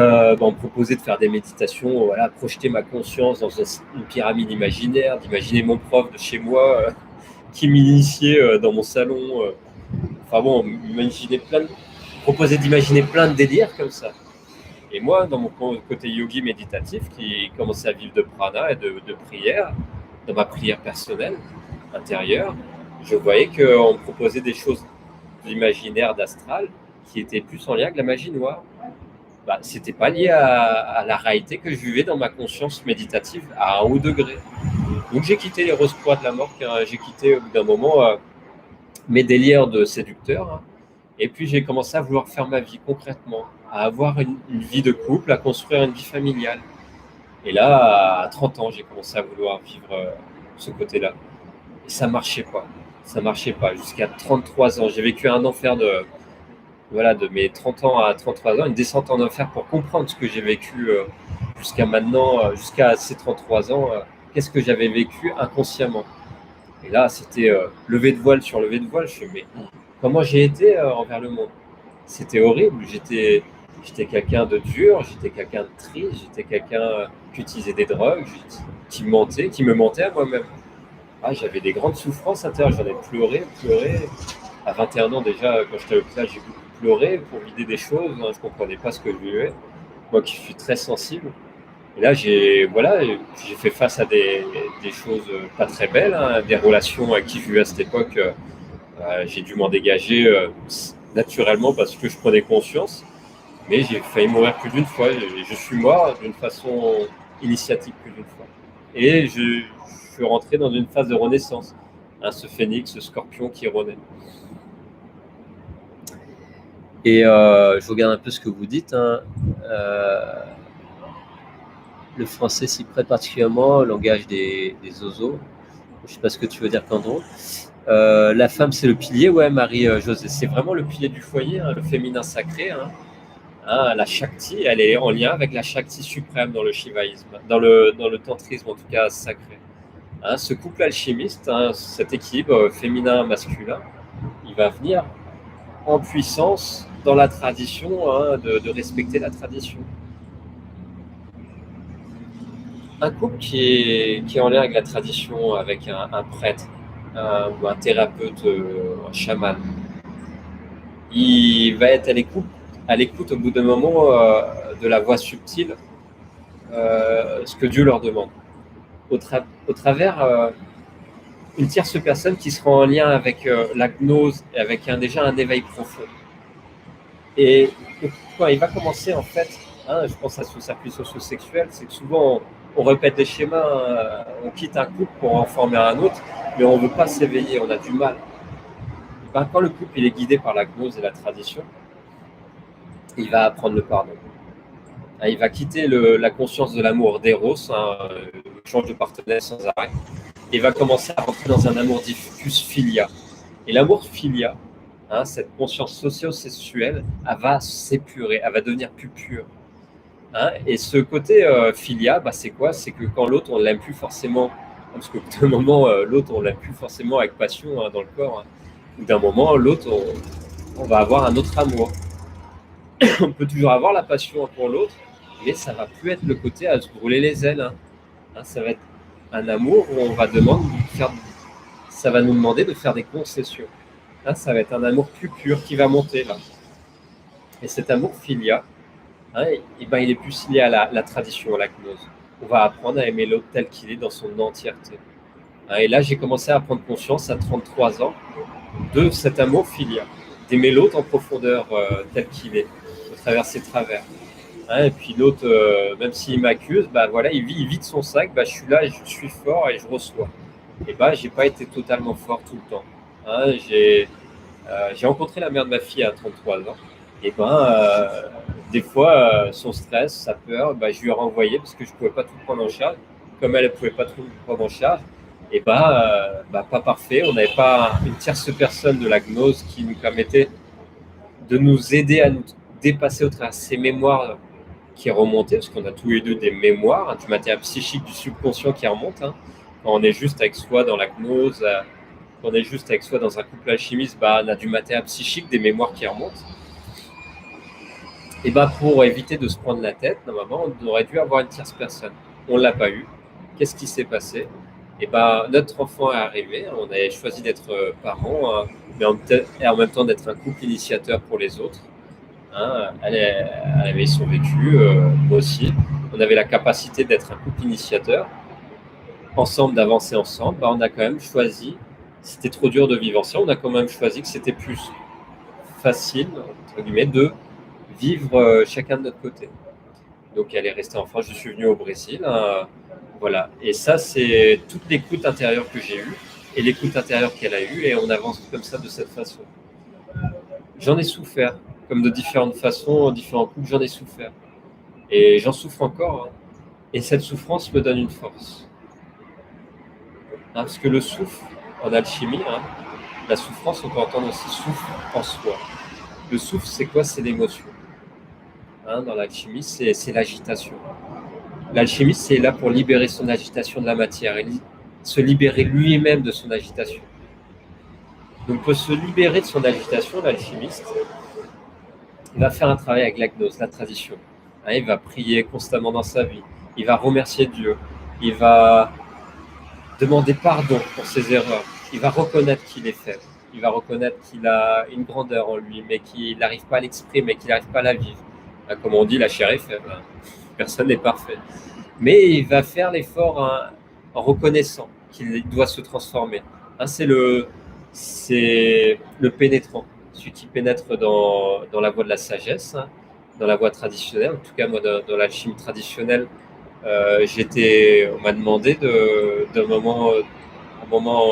me proposait de faire des méditations, projeter ma conscience dans une pyramide imaginaire, d'imaginer mon prof de chez moi qui m'initiait dans mon salon. Proposer d'imaginer plein de délires comme ça. Et moi, dans mon côté yogi méditatif, qui commençait à vivre de prana et de prière, dans ma prière personnelle, intérieure, je voyais qu'on me proposait des choses d'imaginaire, d'astral, qui étaient plus en lien avec la magie noire. C'était pas lié à la réalité que je vivais dans ma conscience méditative à un haut degré. Donc j'ai quitté les Rose Croix de la Morque, j'ai quitté au bout d'un moment mes délires de séducteur, et puis j'ai commencé à vouloir faire ma vie concrètement, à avoir une vie de couple, à construire une vie familiale. Et là, à 30 ans, j'ai commencé à vouloir vivre ce côté-là. Et ça marchait pas, jusqu'à 33 ans. J'ai vécu un enfer de mes 30 ans à 33 ans, une descente en enfer pour comprendre ce que j'ai vécu jusqu'à maintenant, jusqu'à ces 33 ans, qu'est-ce que j'avais vécu inconsciemment. Et là, c'était levé de voile sur levé de voile. Je me suis dit, mais comment j'ai été envers le monde? C'était horrible. J'étais quelqu'un de dur, j'étais quelqu'un de triste, j'étais quelqu'un qui utilisait des drogues, qui me mentait à moi-même. J'avais des grandes souffrances intérieures, j'en ai pleuré. À 21 ans déjà, quand j'étais à l'hôpital, j'ai beaucoup pleuré pour vider des choses. Je ne comprenais pas ce que je vivais. Moi qui suis très sensible. Et là, j'ai fait face à des choses pas très belles, des relations à qui je vivais à cette époque. J'ai dû m'en dégager naturellement parce que je prenais conscience. Mais j'ai failli mourir plus d'une fois. Je suis mort d'une façon initiatique plus d'une fois. Et je suis rentré dans une phase de renaissance. Ce phénix, ce scorpion qui renaît. Et je regarde un peu ce que vous dites. Le français s'y prête particulièrement au langage des oiseaux. Je ne sais pas ce que tu veux dire, Candron. La femme, c'est le pilier, ouais, Marie-Josée. C'est vraiment le pilier du foyer, le féminin sacré. La Shakti, elle est en lien avec la Shakti suprême dans le shivaïsme, dans le tantrisme en tout cas sacré. Ce couple alchimiste, cet équilibre féminin-masculin, il va venir en puissance dans la tradition, de respecter la tradition. Un couple qui est en lien avec la tradition, avec un prêtre, ou un thérapeute, un chaman, il va être à l'écoute au bout d'un moment de la voix subtile, ce que Dieu leur demande. Au travers une tierce personne qui sera en lien avec la gnose et avec déjà un éveil profond. Et quand il va commencer, en fait, je pense à ce circuit socio-sexuel, c'est que souvent on répète des schémas, on quitte un couple pour en former un autre, mais on ne veut pas s'éveiller, on a du mal. Quand le couple il est guidé par la gnose et la tradition, il va apprendre le pardon. Il va quitter la conscience de l'amour d'éros, change de partenaire sans arrêt, et va commencer à rentrer dans un amour diffus filia. Et l'amour filia, cette conscience socio-sexuelle, elle va s'épurer, elle va devenir plus pure. Et ce côté filia, c'est quoi? C'est que quand l'autre, on ne l'aime plus forcément, parce que d'un moment, l'autre, on ne l'aime plus forcément avec passion dans le corps, ou d'un moment, l'autre, on va avoir un autre amour. on peut toujours avoir la passion pour l'autre, mais ça va plus être le côté à se brûler les ailes. Ça va être un amour où on va ça va nous demander de faire des concessions. Ça va être un amour plus pur qui va monter là. Et cet amour filia, il est plus lié à la tradition, à la gnose. On va apprendre à aimer l'autre tel qu'il est dans son entièreté. Et là, j'ai commencé à prendre conscience à 33 ans de cet amour filia, d'aimer l'autre en profondeur tel qu'il est, au travers ses travers. Et puis l'autre, même s'il m'accuse, il vide son sac, je suis là et je suis fort et je reçois. Et j'ai pas été totalement fort tout le temps. J'ai rencontré la mère de ma fille à 33 ans. Et des fois, son stress, sa peur, je lui ai renvoyé parce que je pouvais pas tout prendre en charge. Comme elle ne pouvait pas tout prendre en charge, et pas parfait. On n'avait pas une tierce personne de la gnose qui nous permettait de nous aider à nous dépasser au travers de ces mémoires qui remontaient, parce qu'on a tous les deux des mémoires, du matériel psychique, du subconscient qui remonte. Quand on est juste avec soi dans la gnose, quand on est juste avec soi dans un couple alchimiste, on a du matériel psychique, des mémoires qui remontent. Et pour éviter de se prendre la tête, normalement, on aurait dû avoir une tierce personne. On ne l'a pas eu. Qu'est-ce qui s'est passé? Et notre enfant est arrivé, on avait choisi d'être parents, mais en même temps d'être un couple initiateur pour les autres. Elle avait son vécu, moi aussi. On avait la capacité d'être un couple initiateur, ensemble, d'avancer ensemble. On a quand même choisi, c'était trop dur de vivre ensemble, on a quand même choisi que c'était plus facile, entre guillemets, de vivre chacun de notre côté. Donc elle est restée en France, je suis venu au Brésil. Voilà. Et ça, c'est toute l'écoute intérieure que j'ai eue et l'écoute intérieure qu'elle a eue, et on avance comme ça, de cette façon. J'en ai souffert, comme de différentes façons, différents couples, j'en ai souffert. Et j'en souffre encore. Et cette souffrance me donne une force. Parce que le souffle, en alchimie, la souffrance, on peut entendre aussi souffle en soi. Le souffle, c'est quoi? C'est l'émotion. Dans l'alchimie, c'est l'agitation. L'alchimiste, c'est là pour libérer son agitation de la matière et se libérer lui-même de son agitation. Donc, pour se libérer de son agitation, l'alchimiste, il va faire un travail avec la gnose, la tradition. Il va prier constamment dans sa vie. Il va remercier Dieu. Il va demander pardon pour ses erreurs. Il va reconnaître qu'il est faible. Il va reconnaître qu'il a une grandeur en lui, mais qu'il n'arrive pas à l'exprimer, qu'il n'arrive pas à la vivre. Comme on dit, la chair est faible. Personne n'est parfait. Mais il va faire l'effort en reconnaissant qu'il doit se transformer. C'est le pénétrant, celui qui pénètre dans la voie de la sagesse, dans la voie traditionnelle. En tout cas, moi, dans l'alchimie traditionnelle, on m'a demandé d'un moment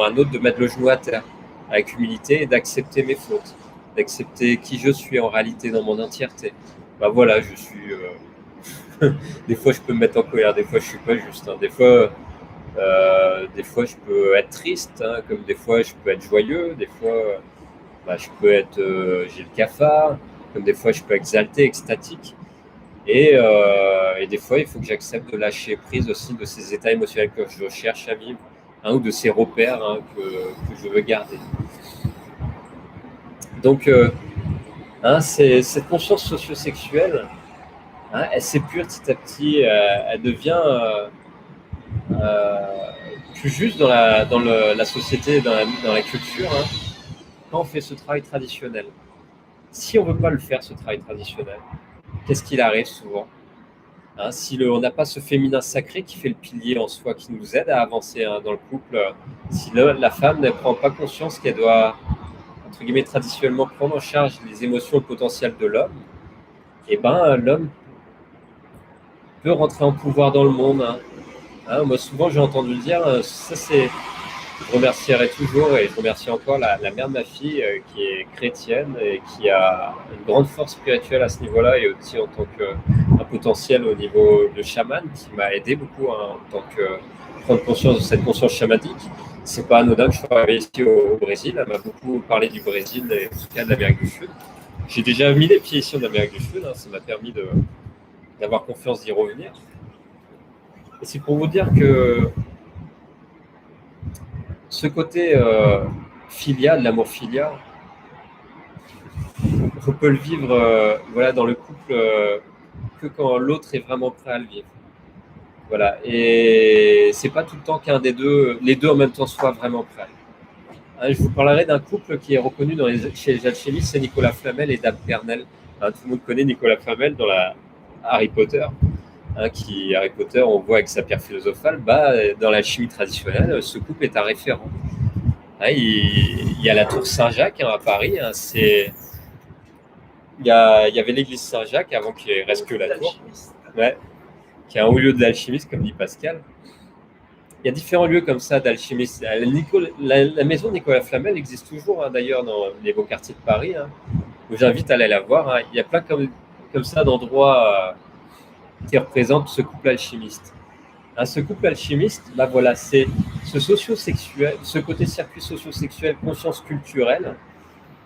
à un autre de mettre le genou à terre, avec humilité, et d'accepter mes fautes, d'accepter qui je suis en réalité dans mon entièreté. Voilà, je suis... des fois, je peux me mettre en colère, des fois, je suis pas juste. Des fois, je peux être triste, comme des fois, je peux être joyeux. Des fois, je peux être... j'ai le cafard. Comme des fois, je peux être exalté, extatique. Et des fois, il faut que j'accepte de lâcher prise aussi de ces états émotionnels que je cherche à vivre, ou de ces repères que je veux garder. Donc, c'est cette conscience socio-sexuelle, elle s'épure petit à petit, elle devient plus juste dans la société, dans la culture, quand on fait ce travail traditionnel. Si on ne veut pas le faire, ce travail traditionnel, qu'est-ce qu'il arrive souvent? Si on n'a pas ce féminin sacré qui fait le pilier en soi, qui nous aide à avancer dans le couple, si la femme ne prend pas conscience qu'elle doit, entre guillemets, traditionnellement prendre en charge les émotions, le potentiel de l'homme, l'homme peut rentrer en pouvoir dans le monde. Moi, souvent, j'ai entendu dire, je remercierai toujours, et je remercie encore la mère de ma fille qui est chrétienne et qui a une grande force spirituelle à ce niveau-là, et aussi en tant qu'un potentiel au niveau de chaman, qui m'a aidé beaucoup en tant que prendre conscience de cette conscience chamanique. C'est pas anodin que je sois arrivé ici au Brésil. Elle m'a beaucoup parlé du Brésil et en tout cas de l'Amérique du Sud. J'ai déjà mis les pieds ici en Amérique du Sud, ça m'a permis d'avoir confiance d'y revenir. Et c'est pour vous dire que ce côté filia, de l'amour filia, on peut le vivre voilà, dans le couple que quand l'autre est vraiment prêt à le vivre. Voilà. Et c'est pas tout le temps qu'un des deux, les deux en même temps soient vraiment prêts. Hein, je vous parlerai d'un couple qui est reconnu chez les alchimistes, c'est Nicolas Flamel et Dame Pernelle. Hein, tout le monde connaît Nicolas Flamel dans la Harry Potter. Hein, Harry Potter, on voit avec sa pierre philosophale, dans l'alchimie traditionnelle, ce couple est un référent. Hein, il y a la tour Saint-Jacques à Paris. Hein, il y avait l'église Saint-Jacques avant qu'il reste que la tour. Ouais, qui est un haut lieu d'alchimiste, comme dit Pascal. Il y a différents lieux comme ça d'alchimistes. La maison de Nicolas Flamel existe toujours, hein, d'ailleurs, dans les beaux quartiers de Paris. Hein. Donc, j'invite à aller la voir. Hein. Il y a plein comme ça d'endroits qui représentent ce couple alchimiste. Hein, ce couple alchimiste, voilà, c'est ce côté circuit socio-sexuel, conscience culturelle.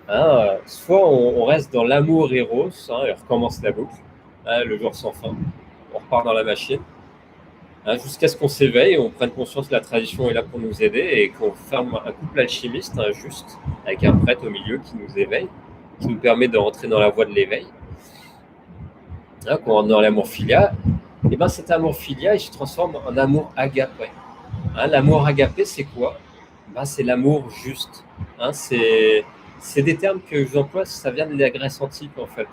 Hein, soit on reste dans l'amour éros, hein, et on recommence la boucle, hein, le jour sans fin. On repart dans la machine. Hein, jusqu'à ce qu'on s'éveille, on prenne conscience que la tradition est là pour nous aider et qu'on forme un couple alchimiste, hein, juste, avec un prêtre au milieu qui nous éveille, qui nous permet de rentrer dans la voie de l'éveil. Hein, quand on rentre dans l'amour filial, et cet amour filial il se transforme en amour agapé. Hein, l'amour agapé, c'est quoi? C'est l'amour juste. Hein, c'est des termes que j'emploie, ça vient de la Grèce antique en fait.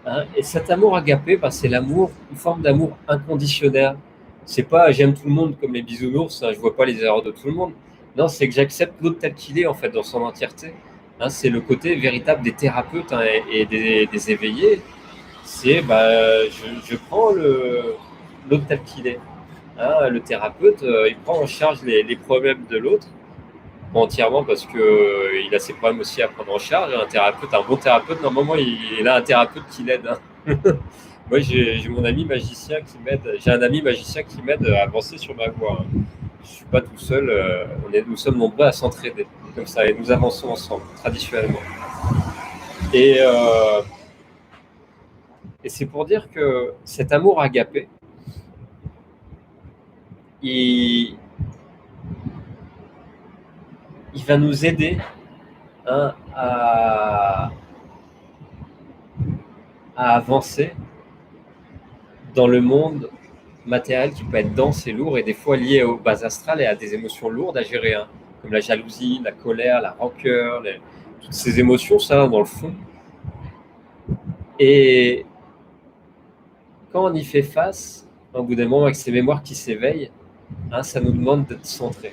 Hein, et cet amour agapé, c'est l'amour, une forme d'amour inconditionnel. C'est pas j'aime tout le monde comme les bisounours, hein, je vois pas les erreurs de tout le monde. Non, c'est que j'accepte l'autre tel qu'il est en fait dans son entièreté. Hein, c'est le côté véritable des thérapeutes, hein, et des éveillés. C'est je prends l'autre tel qu'il est. Hein, le thérapeute, il prend en charge les problèmes de l'autre entièrement parce qu'il a ses problèmes aussi à prendre en charge. Un bon thérapeute, normalement, il a un thérapeute qui l'aide. Hein. Moi, j'ai mon ami magicien qui m'aide. J'ai un ami magicien qui m'aide à avancer sur ma voie. Hein. Je ne suis pas tout seul. Nous sommes nombreux à s'entraider comme ça et nous avançons ensemble, traditionnellement. Et c'est pour dire que cet amour agapé, il va nous aider, hein, à avancer dans le monde matériel qui peut être dense et lourd et des fois lié aux bases astrales et à des émotions lourdes à gérer, hein, comme la jalousie, la colère, la rancœur, toutes ces émotions, ça, dans le fond. Et quand on y fait face, au bout d'un moment, avec ces mémoires qui s'éveillent, hein, ça nous demande d'être centré.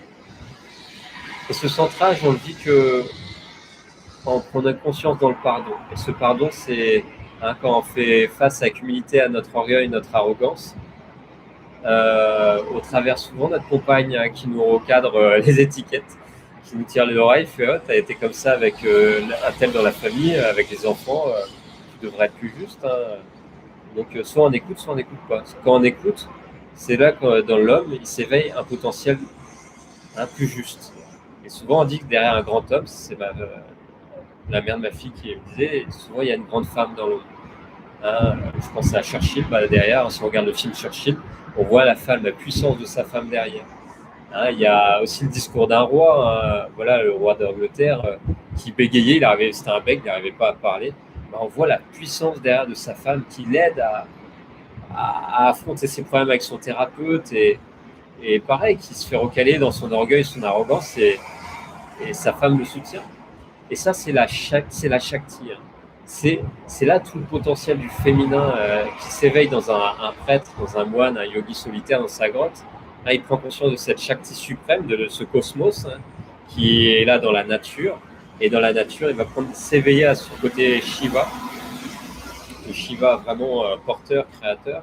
Et ce centrage, on le vit que quand on prend conscience dans le pardon. Et ce pardon, c'est, hein, quand on fait face avec humilité à notre orgueil, notre arrogance, au travers souvent de notre compagne, hein, qui nous recadre les étiquettes, qui nous tire les oreilles, fait « Oh, t'as été comme ça avec un tel dans la famille, avec les enfants, tu devrais être plus juste. Hein. » Donc soit on écoute, soit on n'écoute pas. Quand on écoute, c'est là que dans l'homme, il s'éveille un potentiel, hein, plus juste. Et souvent on dit que derrière un grand homme, c'est la mère de ma fille qui me disait, souvent il y a une grande femme dans l'homme. Hein, je pense à Churchill, derrière, si on regarde le film Churchill, on voit la puissance de sa femme derrière. Hein, il y a aussi le discours d'un roi, hein, voilà, le roi d'Angleterre, qui bégayait, c'était un bec, il n'arrivait pas à parler. On voit la puissance derrière de sa femme qui l'aide à affronter ses problèmes avec son thérapeute et pareil, qui se fait recaler dans son orgueil, son arrogance et sa femme le soutient. Et ça, c'est la Shakti. Hein. C'est là tout le potentiel du féminin qui s'éveille dans un prêtre, dans un moine, un yogi solitaire dans sa grotte. Là, il prend conscience de cette Shakti suprême, de ce cosmos, hein, qui est là dans la nature. Et dans la nature, il va s'éveiller à son côté Shiva. Le Shiva vraiment porteur, créateur,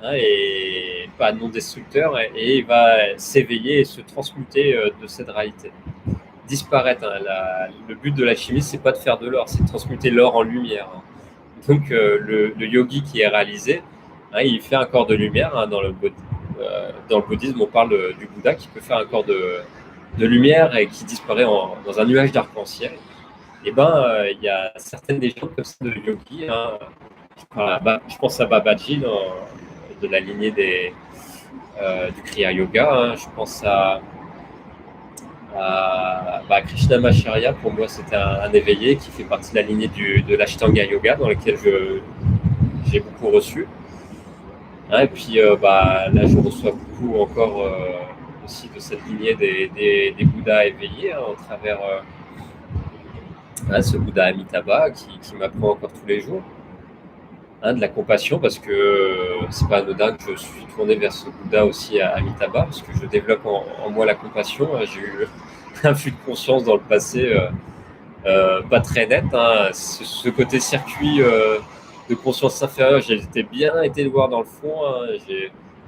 hein, et pas non destructeur. Et il va s'éveiller et se transmuter de cette réalité. Disparaître. Hein, le but de la chimie, c'est pas de faire de l'or, c'est de transmuter l'or en lumière. Hein. Donc le yogi qui est réalisé, hein, il fait un corps de lumière. Hein, dans le bouddhisme, on parle du Bouddha qui peut faire un corps de lumière et qui disparaît dans un nuage d'arc-en-ciel. Et il y a certaines légendes comme ça de yogi. Hein. Je pense à Babaji de la lignée du Kriya Yoga. Hein. Je pense à Krishnamacharya, pour moi, c'était un éveillé qui fait partie de la lignée de l'Ashtanga Yoga, dans laquelle j'ai beaucoup reçu. Et puis là, je reçois beaucoup encore aussi de cette lignée des Bouddhas éveillés, au travers ce Bouddha Amitabha qui m'apprend encore tous les jours. De la compassion, parce que c'est pas anodin que je suis tourné vers ce Bouddha aussi à Amitabha, parce que je développe en moi la compassion. J'ai eu un flux de conscience dans le passé pas très net. Ce côté circuit de conscience inférieure, j'ai bien été le voir dans le fond.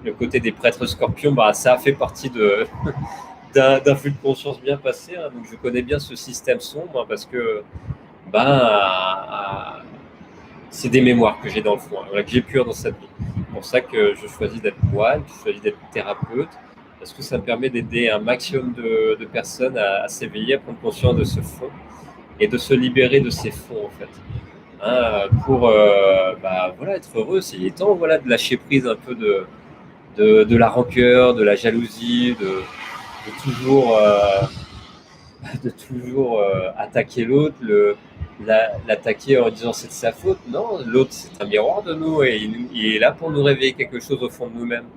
Le côté des prêtres scorpions, ça a fait partie d'un flux de conscience bien passé. Donc je connais bien ce système sombre, parce que c'est des mémoires que j'ai dans le fond, que j'ai pures dans cette vie. C'est pour ça que je choisis d'être moine, que je choisis d'être thérapeute, parce que ça me permet d'aider un maximum de personnes à s'éveiller, à prendre conscience de ce fond et de se libérer de ces fonds, en fait. Pour être heureux. Il est temps de lâcher prise un peu de la rancœur, de la jalousie, de toujours attaquer l'autre, l'attaquer en disant c'est de sa faute. Non, l'autre c'est un miroir de nous et il est là pour nous réveiller quelque chose au fond de nous-mêmes.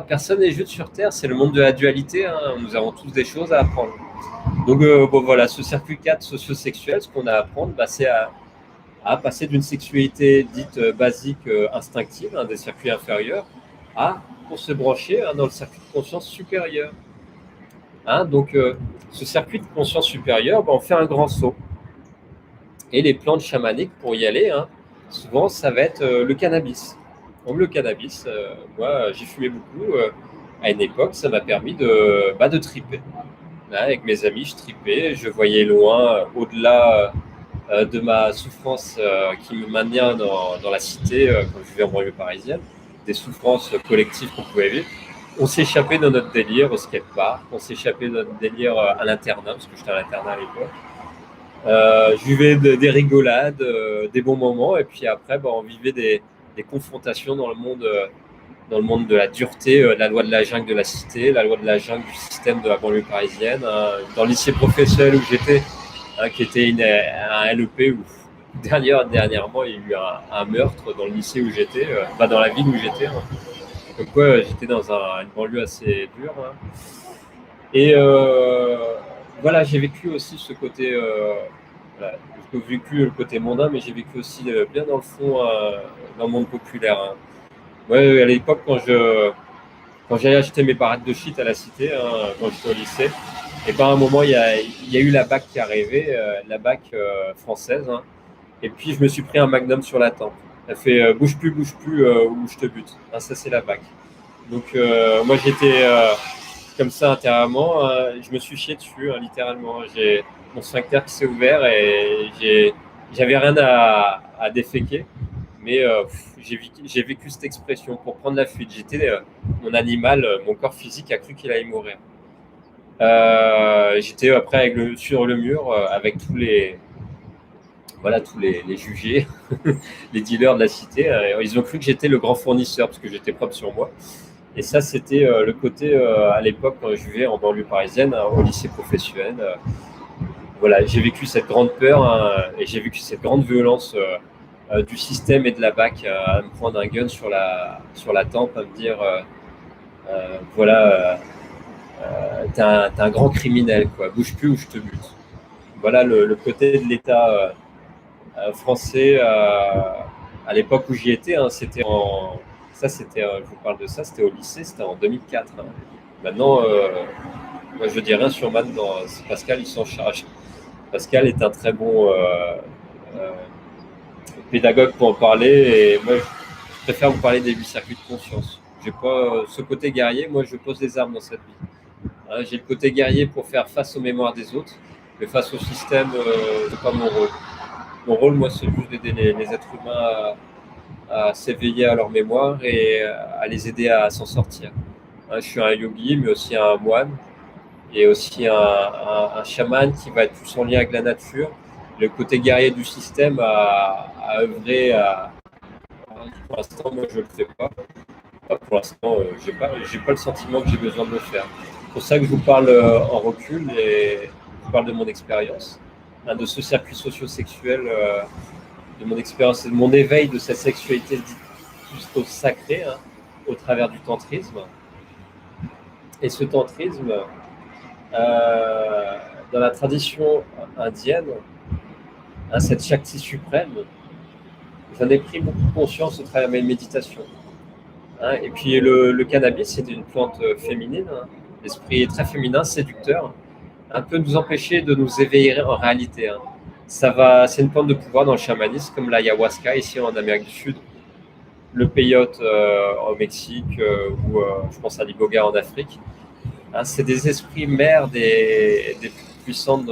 Personne n'est juste sur Terre, c'est le monde de la dualité. Nous avons tous des choses à apprendre. Donc ce circuit 4 socio-sexuel, ce qu'on a à apprendre, c'est à passer d'une sexualité dite basique, instinctive, des circuits inférieurs, pour se brancher dans le circuit de conscience supérieure. Donc, ce circuit de conscience supérieure, on fait un grand saut. Et les plantes chamaniques, pour y aller, souvent, ça va être le cannabis. Donc, le cannabis, moi, j'ai fumé beaucoup. À une époque, ça m'a permis de triper. Avec mes amis, je tripais. Je voyais loin, au-delà de ma souffrance qui me maintient dans la cité, quand je vivais en banlieue parisienne, des souffrances collectives qu'on pouvait vivre. On s'échappait de notre délire au skatepark, on s'échappait de notre délire à l'internat, parce que j'étais à l'internat à l'époque. Je vivais des rigolades, des bons moments, et puis après, on vivait des confrontations dans le monde de la dureté, la loi de la jungle de la cité, la loi de la jungle du système de la banlieue parisienne. Dans le lycée professionnel où j'étais, qui était un LEP où dernièrement, il y a eu un meurtre dans le lycée où j'étais, dans la ville où j'étais. Donc j'étais dans une banlieue assez dure. Et j'ai vécu aussi ce côté, j'ai vécu le côté mondain, mais j'ai vécu aussi bien dans le fond, dans le monde populaire. Ouais, à l'époque, quand j'allais acheter mes baraques de shit à la cité, quand j'étais au lycée, et à un moment, il y a eu la BAC qui est arrivée, la BAC française. Et puis, je me suis pris un magnum sur la tempe. Elle fait bouge plus, ou je te bute. Ça, c'est la BAC. Donc, moi, j'étais comme ça intérieurement. Je me suis chié dessus, littéralement. J'ai mon sphincter qui s'est ouvert et j'avais rien à déféquer. Mais j'ai vécu cette expression pour prendre la fuite. Mon animal, mon corps physique a cru qu'il allait mourir. J'étais après sur le mur avec tous les jugés, les dealers de la cité. Ils ont cru que j'étais le grand fournisseur parce que j'étais propre sur moi. Et ça, c'était le côté, à l'époque, quand je vivais en banlieue parisienne, au lycée professionnel. J'ai vécu cette grande peur et j'ai vécu cette grande violence du système et de la BAC à me prendre un gun sur la tempe, à me dire t'es un grand criminel, quoi. Bouge plus ou je te bute. Voilà le côté de l'État français à l'époque où j'y étais. C'était je vous parle de ça, c'était au lycée, c'était en 2004. Maintenant, moi je dis rien sur maintenant. Pascal, il s'en charge. Pascal est un très bon pédagogue pour en parler, et moi je préfère vous parler des 8 circuits de conscience. J'ai pas ce côté guerrier, moi je pose des armes dans cette vie. J'ai le côté guerrier pour faire face aux mémoires des autres, mais face au système, c'est pas mon rôle. Mon rôle, moi, c'est juste d'aider les êtres humains à s'éveiller à leur mémoire et à les aider à s'en sortir. Je suis un yogi, mais aussi un moine, et aussi un chaman qui va être plus en lien avec la nature. Le côté guerrier du système à œuvrer pour l'instant, moi, je ne le fais pas. Pour l'instant, j'ai pas le sentiment que j'ai besoin de le faire. pour ça que je vous parle en recul et je vous parle de mon expérience, de ce circuit socio-sexuel, de mon expérience et de mon éveil de cette sexualité plutôt sacrée au travers du tantrisme. Et ce tantrisme, dans la tradition indienne, cette Shakti suprême, j'en ai pris beaucoup conscience au travers de mes méditations. Et puis le cannabis, c'est une plante féminine, l'esprit est très féminin, séducteur, peut nous empêcher de nous éveiller en réalité. C'est une plante de pouvoir dans le chamanisme, comme l'ayahuasca ici en Amérique du Sud, le peyote au Mexique ou je pense à l'iboga en Afrique. C'est des esprits mères des plus puissants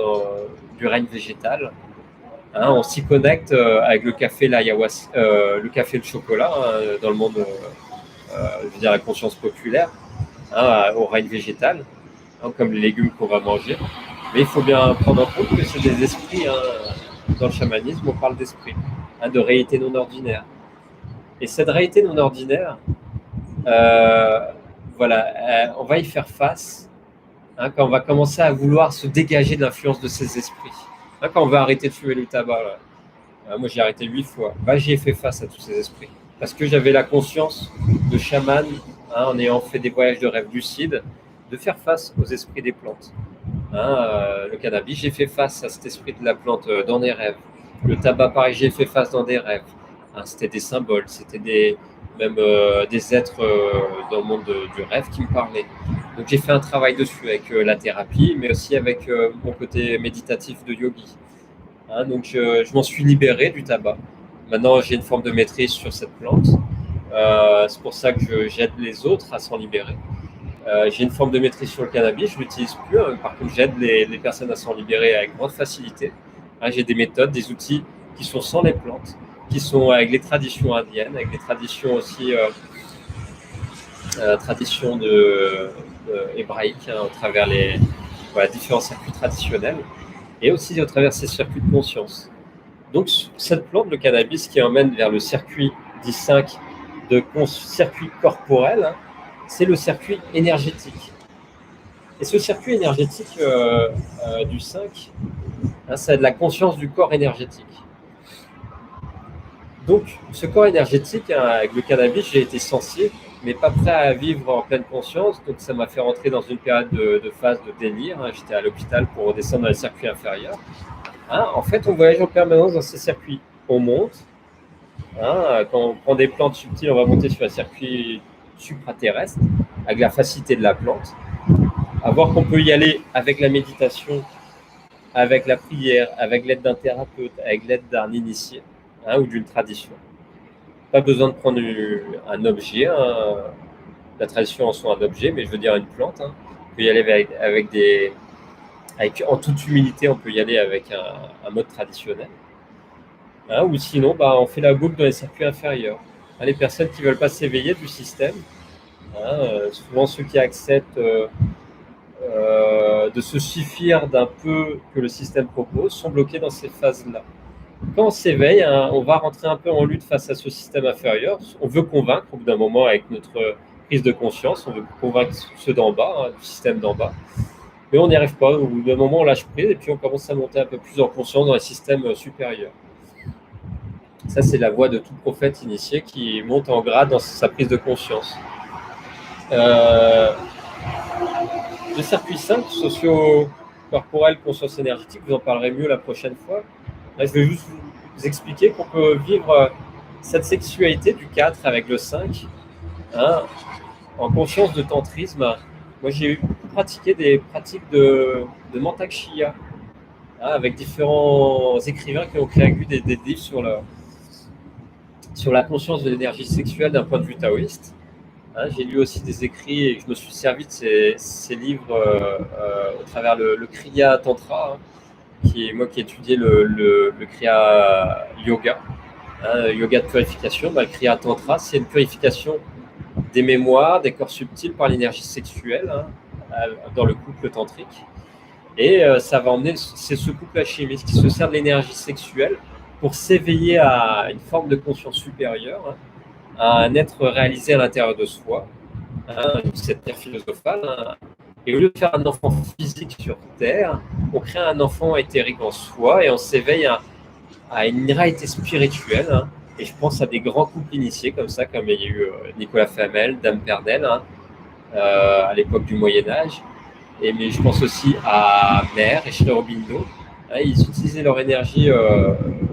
du règne végétal. On s'y connecte avec le café, le café et le chocolat dans le monde, je veux dire la conscience populaire, au règne végétal, comme les légumes qu'on va manger. Mais il faut bien prendre en compte que c'est des esprits. Dans le chamanisme, on parle d'esprit, de réalité non ordinaire. Et cette réalité non ordinaire, on va y faire face quand on va commencer à vouloir se dégager de l'influence de ces esprits. Quand on va arrêter de fumer le tabac, moi j'ai arrêté 8 fois, j'y ai fait face à tous ces esprits. Parce que j'avais la conscience de chaman, en ayant fait des voyages de rêve lucide, de faire face aux esprits des plantes. Le cannabis, j'ai fait face à cet esprit de la plante dans des rêves. Le tabac, pareil, j'ai fait face dans des rêves. C'était des symboles, c'était des êtres dans le monde du rêve qui me parlaient. Donc j'ai fait un travail dessus avec la thérapie, mais aussi avec mon côté méditatif de yogi. Donc je m'en suis libéré du tabac. Maintenant, j'ai une forme de maîtrise sur cette plante. C'est pour ça que j'aide les autres à s'en libérer. J'ai une forme de maîtrise sur le cannabis, je ne l'utilise plus. Par contre, j'aide les personnes à s'en libérer avec grande facilité. J'ai des méthodes, des outils qui sont sans les plantes, qui sont avec les traditions indiennes, avec les traditions aussi traditions hébraïques, au travers les différents circuits traditionnels, et aussi au travers ces circuits de conscience. Donc, cette plante, le cannabis, qui emmène vers le circuit dit 5 de circuit corporel, c'est le circuit énergétique. Et ce circuit énergétique du 5, c'est de la conscience du corps énergétique. Donc, ce corps énergétique, avec le cannabis, j'ai été sensible, mais pas prêt à vivre en pleine conscience. Donc, ça m'a fait rentrer dans une période de phase de délire. J'étais à l'hôpital pour redescendre dans les circuits inférieurs. En fait, on voyage en permanence dans ces circuits. On monte. Quand on prend des plantes subtiles, on va monter sur un circuit supraterrestre, avec la facilité de la plante. À voir qu'on peut y aller avec la méditation, avec la prière, avec l'aide d'un thérapeute, avec l'aide d'un initié ou d'une tradition. Pas besoin de prendre un objet. La tradition en soit un objet, mais je veux dire une plante. On peut y aller en toute humilité, on peut y aller avec un mode traditionnel. Ou sinon, on fait la boucle dans les circuits inférieurs. Les personnes qui ne veulent pas s'éveiller du système, souvent ceux qui acceptent de se suffire d'un peu que le système propose, sont bloqués dans ces phases-là. Quand on s'éveille, on va rentrer un peu en lutte face à ce système inférieur. On veut convaincre, au bout d'un moment, avec notre prise de conscience, on veut convaincre ceux d'en bas, du système d'en bas. Mais on n'y arrive pas. Au bout d'un moment, on lâche prise et puis on commence à monter un peu plus en conscience dans les systèmes supérieurs. Ça, c'est la voie de tout prophète initié qui monte en grade dans sa prise de conscience. Le circuit 5, socio-corporel, conscience énergétique, vous en parlerez mieux la prochaine fois. Là, je vais juste vous expliquer qu'on peut vivre cette sexualité du 4 avec le 5 en conscience de tantrisme. Moi, j'ai beaucoup pratiqué des pratiques de Mantak-Chia avec différents écrivains qui ont créé des livres sur la conscience de l'énergie sexuelle d'un point de vue taoïste. J'ai lu aussi des écrits et je me suis servi de ces livres au travers le Kriya Tantra, qui étudiais le Kriya Yoga, yoga de purification. Le Kriya Tantra, c'est une purification des mémoires, des corps subtils par l'énergie sexuelle dans le couple tantrique. Et ça va emmener, c'est ce couple alchimiste qui se sert de l'énergie sexuelle pour s'éveiller à une forme de conscience supérieure, à un être réalisé à l'intérieur de soi, cette terre philosophale, Et au lieu de faire un enfant physique sur Terre, on crée un enfant éthérique en soi et on s'éveille à une réalité spirituelle. Hein. Et je pense à des grands couples initiés comme ça, comme il y a eu Nicolas Flamel, Dame Pernelle, hein, à l'époque du Moyen-Âge. Mais je pense aussi à Mère et Sri Aurobindo. Hein, ils utilisaient leur énergie,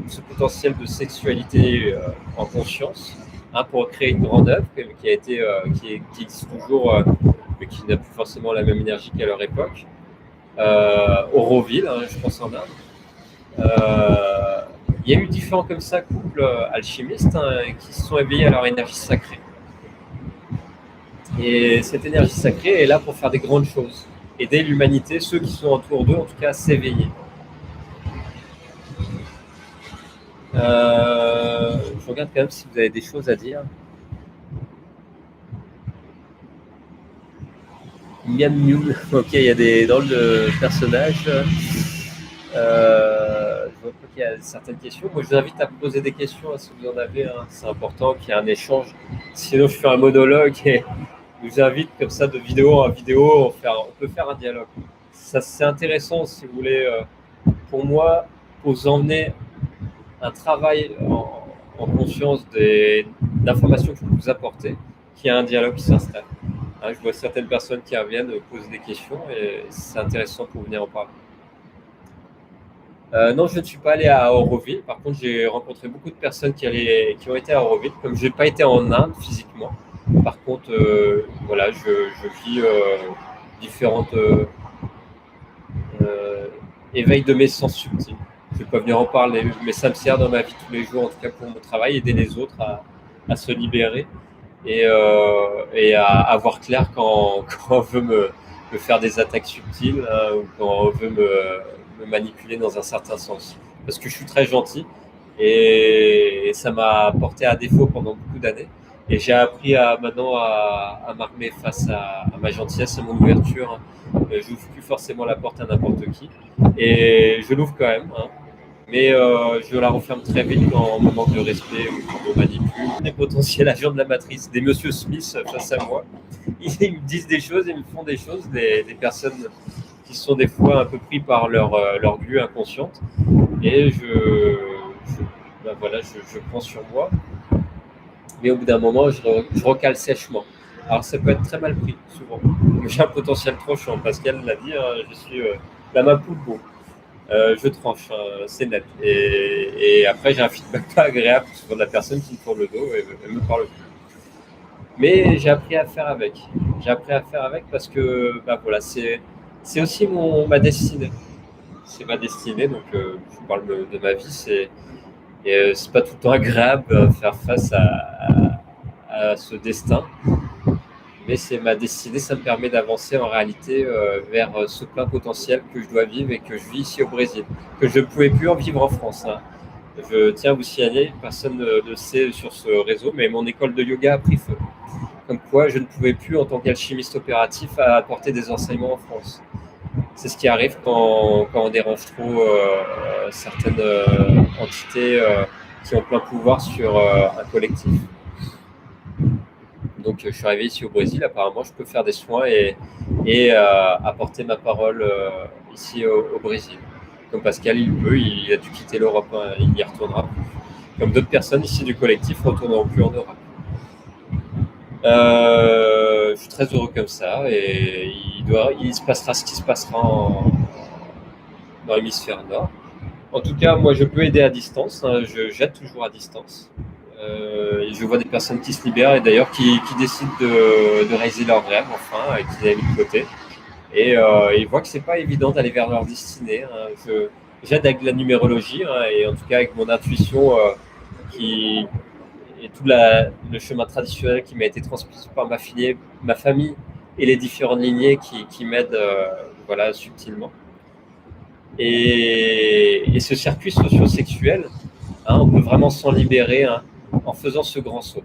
ce potentiel de sexualité en conscience, hein, pour créer une grande œuvre qui existe toujours, mais qui n'a plus forcément la même énergie qu'à leur époque. Auroville, hein, je pense en Inde. Il y a eu différents comme ça couples alchimistes, hein, qui se sont éveillés à leur énergie sacrée. Et cette énergie sacrée est là pour faire des grandes choses, aider l'humanité, ceux qui sont autour d'eux, en tout cas, à s'éveiller. Je regarde quand même si vous avez des choses à dire. Miam Mium, ok, il y a des dans le personnage. Je vois qu'il y a certaines questions. Moi, je vous invite à poser des questions si vous en avez. Hein. C'est important qu'il y ait un échange. Sinon, je fais un monologue et je vous invite comme ça de vidéo en vidéo. On peut faire un dialogue. Ça, c'est intéressant si vous voulez. Pour moi, vous emmener un travail en conscience d'informations que je peux vous apporter, qu'il y a un dialogue qui s'installe. Hein, je vois certaines personnes qui reviennent poser des questions et c'est intéressant pour venir en parler. Non, je ne suis pas allé à Auroville. Par contre, j'ai rencontré beaucoup de personnes qui ont été à Auroville. Comme je n'ai pas été en Inde physiquement, par contre, voilà, je vis différentes éveils de mes sens subtils. Je ne vais pas venir en parler, mais ça me sert dans ma vie tous les jours, en tout cas pour mon travail, aider les autres à se libérer et à avoir clair quand on veut me faire des attaques subtiles, hein, ou quand on veut me manipuler dans un certain sens. Parce que je suis très gentil et ça m'a porté à défaut pendant beaucoup d'années. Et j'ai appris maintenant à m'armer face à ma gentillesse, à mon ouverture. Je n'ouvre plus forcément la porte à n'importe qui. Et je l'ouvre quand même. Hein. Mais je la referme très vite quand on me manque de respect ou quand on me manipule. Des potentiels agents de la matrice, des monsieur Smith face à moi. Ils me disent des choses, ils me font des choses, des personnes qui sont des fois un peu pris par leur glu inconsciente. Et voilà, je prends sur moi. Mais au bout d'un moment, je recale sèchement. Alors ça peut être très mal pris, souvent. J'ai un potentiel tranchant. Pascal l'a dit, hein, je suis la Mapoulbo. Je tranche, hein, c'est net. Et après, j'ai un feedback pas agréable souvent de la personne qui me tourne le dos et me parle plus. Mais j'ai appris à faire avec. J'ai appris à faire avec parce que voilà, c'est aussi ma destinée. C'est ma destinée, donc je parle de ma vie. C'est pas tout le temps agréable de faire face à ce destin. Mais c'est ma destinée, ça me permet d'avancer en réalité vers ce plein potentiel que je dois vivre et que je vis ici au Brésil, que je ne pouvais plus en vivre en France. Hein. Je tiens à vous signaler, personne ne le sait sur ce réseau, mais mon école de yoga a pris feu. Comme quoi, je ne pouvais plus, en tant qu'alchimiste opératif, apporter des enseignements en France. C'est ce qui arrive quand on dérange trop certaines entités qui ont plein pouvoir sur un collectif. Donc, je suis arrivé ici au Brésil. Apparemment, je peux faire des soins et apporter ma parole ici au Brésil. Comme Pascal, il a dû quitter l'Europe. Hein, il n'y retournera plus. Comme d'autres personnes ici du collectif ne retourneront plus en Europe. Je suis très heureux comme ça et il se passera ce qui se passera dans l'hémisphère nord. En tout cas, moi, je peux aider à distance. Hein, j'aide toujours à distance. Et je vois des personnes qui se libèrent et d'ailleurs qui décident de réaliser leurs rêves, enfin, et qui les mis de côté. Et ils voient que c'est pas évident d'aller vers leur destinée. Hein. J'aide avec la numérologie, hein, et en tout cas avec mon intuition et tout le chemin traditionnel qui m'a été transmis par ma famille et les différentes lignées qui m'aident voilà, subtilement. Et ce circuit socio-sexuel, hein, on peut vraiment s'en libérer, hein, en faisant ce grand saut.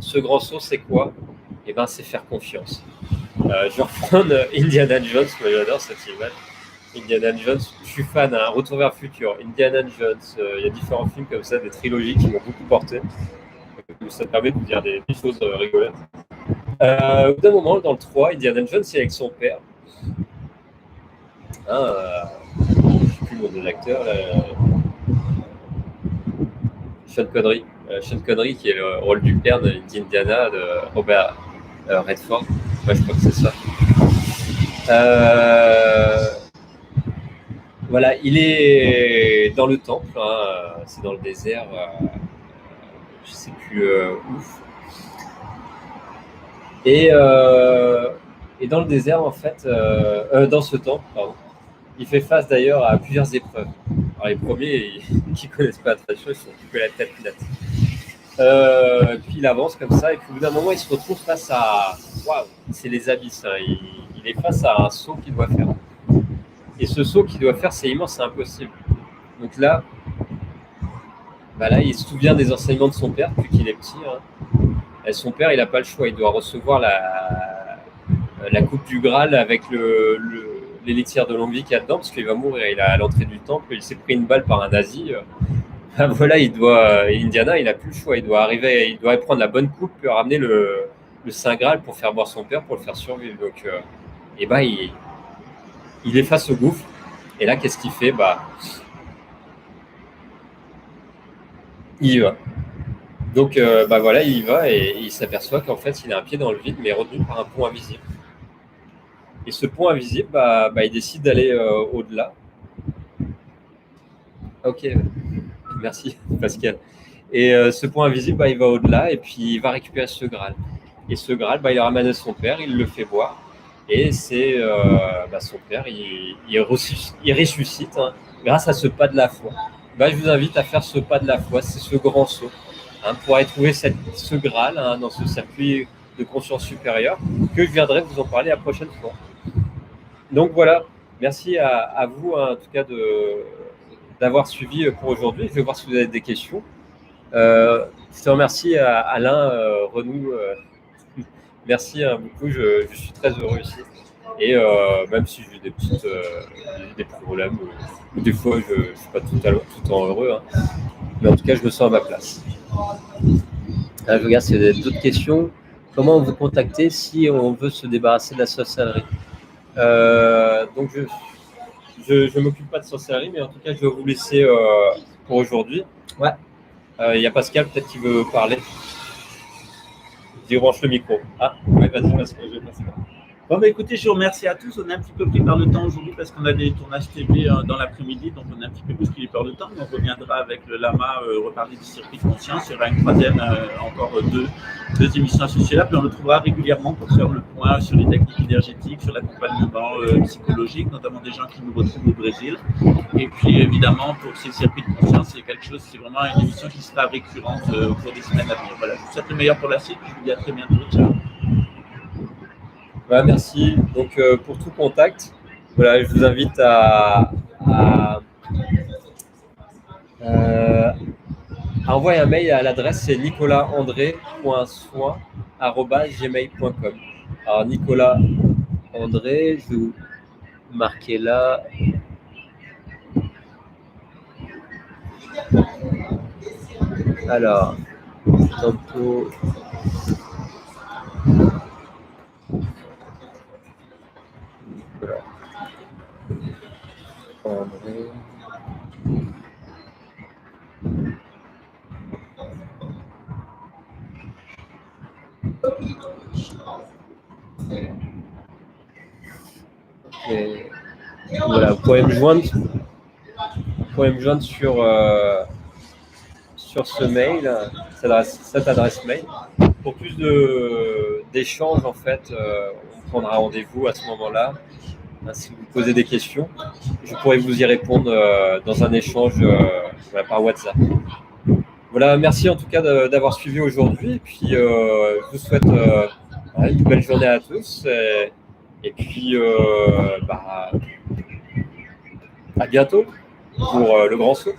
Ce grand saut, c'est quoi? Eh ben, c'est faire confiance. Je vais reprendre Indiana Jones, moi j'adore cette image. Indiana Jones, je suis fan, hein, Retour vers le futur, Indiana Jones, il y a différents films comme ça, des trilogies qui m'ont beaucoup porté. Ça me permet de dire des choses rigolotes. Au bout d'un moment, dans le 3, Indiana Jones est avec son père. Je ne sais plus le nom de l'acteur. Sean Connery. Sean Connery qui est le rôle du père d'Indiana, de Robert Redford. Ouais, je crois que c'est ça. Voilà, il est dans le temple, c'est dans le désert, je sais plus où. Et dans le désert, en fait, dans ce temple, pardon, il fait face d'ailleurs à plusieurs épreuves. Alors les premiers qui ne connaissent pas très chaud, ils sont coupés la tête nette. Puis il avance comme ça, et puis au bout d'un moment, il se retrouve face à... Waouh, c'est les abysses. Il est face à un saut qu'il doit faire. Et ce saut qu'il doit faire, c'est immense, c'est impossible. Donc là, il se souvient des enseignements de son père depuis qu'il est petit. Et son père, il n'a pas le choix. Il doit recevoir la coupe du Graal avec l'élixir de longue vie qu'il y a dedans, parce qu'il va mourir. Il est à l'entrée du temple, il s'est pris une balle par un nazi. Voilà, Indiana, il n'a plus le choix. Il doit prendre la bonne coupe, puis ramener le Saint Graal pour faire boire son père, pour le faire survivre. Donc, il est face au gouffre. Et là, qu'est-ce qu'il fait? Il y va. Donc, il y va et il s'aperçoit qu'en fait, il a un pied dans le vide, mais retenu par un pont invisible. Et ce pont invisible, il décide d'aller au-delà. Ok, merci Pascal. Et ce pont invisible, il va au-delà et puis il va récupérer ce Graal. Et ce Graal, il ramène à son père, il le fait boire. Et c'est son père, il ressuscite grâce à ce pas de la foi. Je vous invite à faire ce pas de la foi, c'est ce grand saut, pour aller trouver ce Graal dans ce circuit de conscience supérieure, que je viendrai vous en parler la prochaine fois. Donc voilà, merci à vous en tout cas d'avoir suivi pour aujourd'hui. Je vais voir si vous avez des questions. Je te remercie Alain Renou. Merci beaucoup, je suis très heureux ici. Et même si j'ai des problèmes, ou des fois je ne suis pas tout le temps heureux, mais en tout cas je me sens à ma place. Je regarde s'il y a d'autres questions. Comment on vous contacter si on veut se débarrasser de la sorcellerie? Donc je ne m'occupe pas de sorcellerie, mais en tout cas je vais vous laisser pour aujourd'hui. Ouais. Il y a Pascal peut-être qui veut parler. Je branche le micro. Oui, vas-y, Pascal, je vais passer. Bon, écoutez, je vous remercie à tous. On est un petit peu pris par le temps aujourd'hui parce qu'on a des tournages TV dans l'après-midi, donc on est un petit peu bousculé par le temps. Mais on reviendra avec le Lama reparler du circuit de conscience. Il y aura une troisième, encore deux émissions associées là. Puis on le trouvera régulièrement pour faire le point sur les techniques énergétiques, sur l'accompagnement psychologique, notamment des gens qui nous retrouvent au Brésil. Et puis évidemment, pour ces circuits de conscience, c'est vraiment une émission qui sera récurrente au cours des semaines à venir. Voilà, je vous souhaite le meilleur pour la suite. Je vous dis à très bientôt. Ciao. Merci. Donc, pour tout contact, je vous invite à envoyer un mail à l'adresse, c'est nicolasandré.soin@gmail.com. Alors, Nicolas André, je vais vous marquer là. Alors, tantôt. André. Okay. Voilà, vous pouvez me joindre sur ce mail, cette adresse mail. Pour plus d'échanges, en fait, on prendra rendez-vous à ce moment-là. Si vous posez des questions, je pourrai vous y répondre dans un échange par WhatsApp. Voilà, merci en tout cas d'avoir suivi aujourd'hui. Et puis, je vous souhaite une belle journée à tous. Et puis, à bientôt pour le grand saut.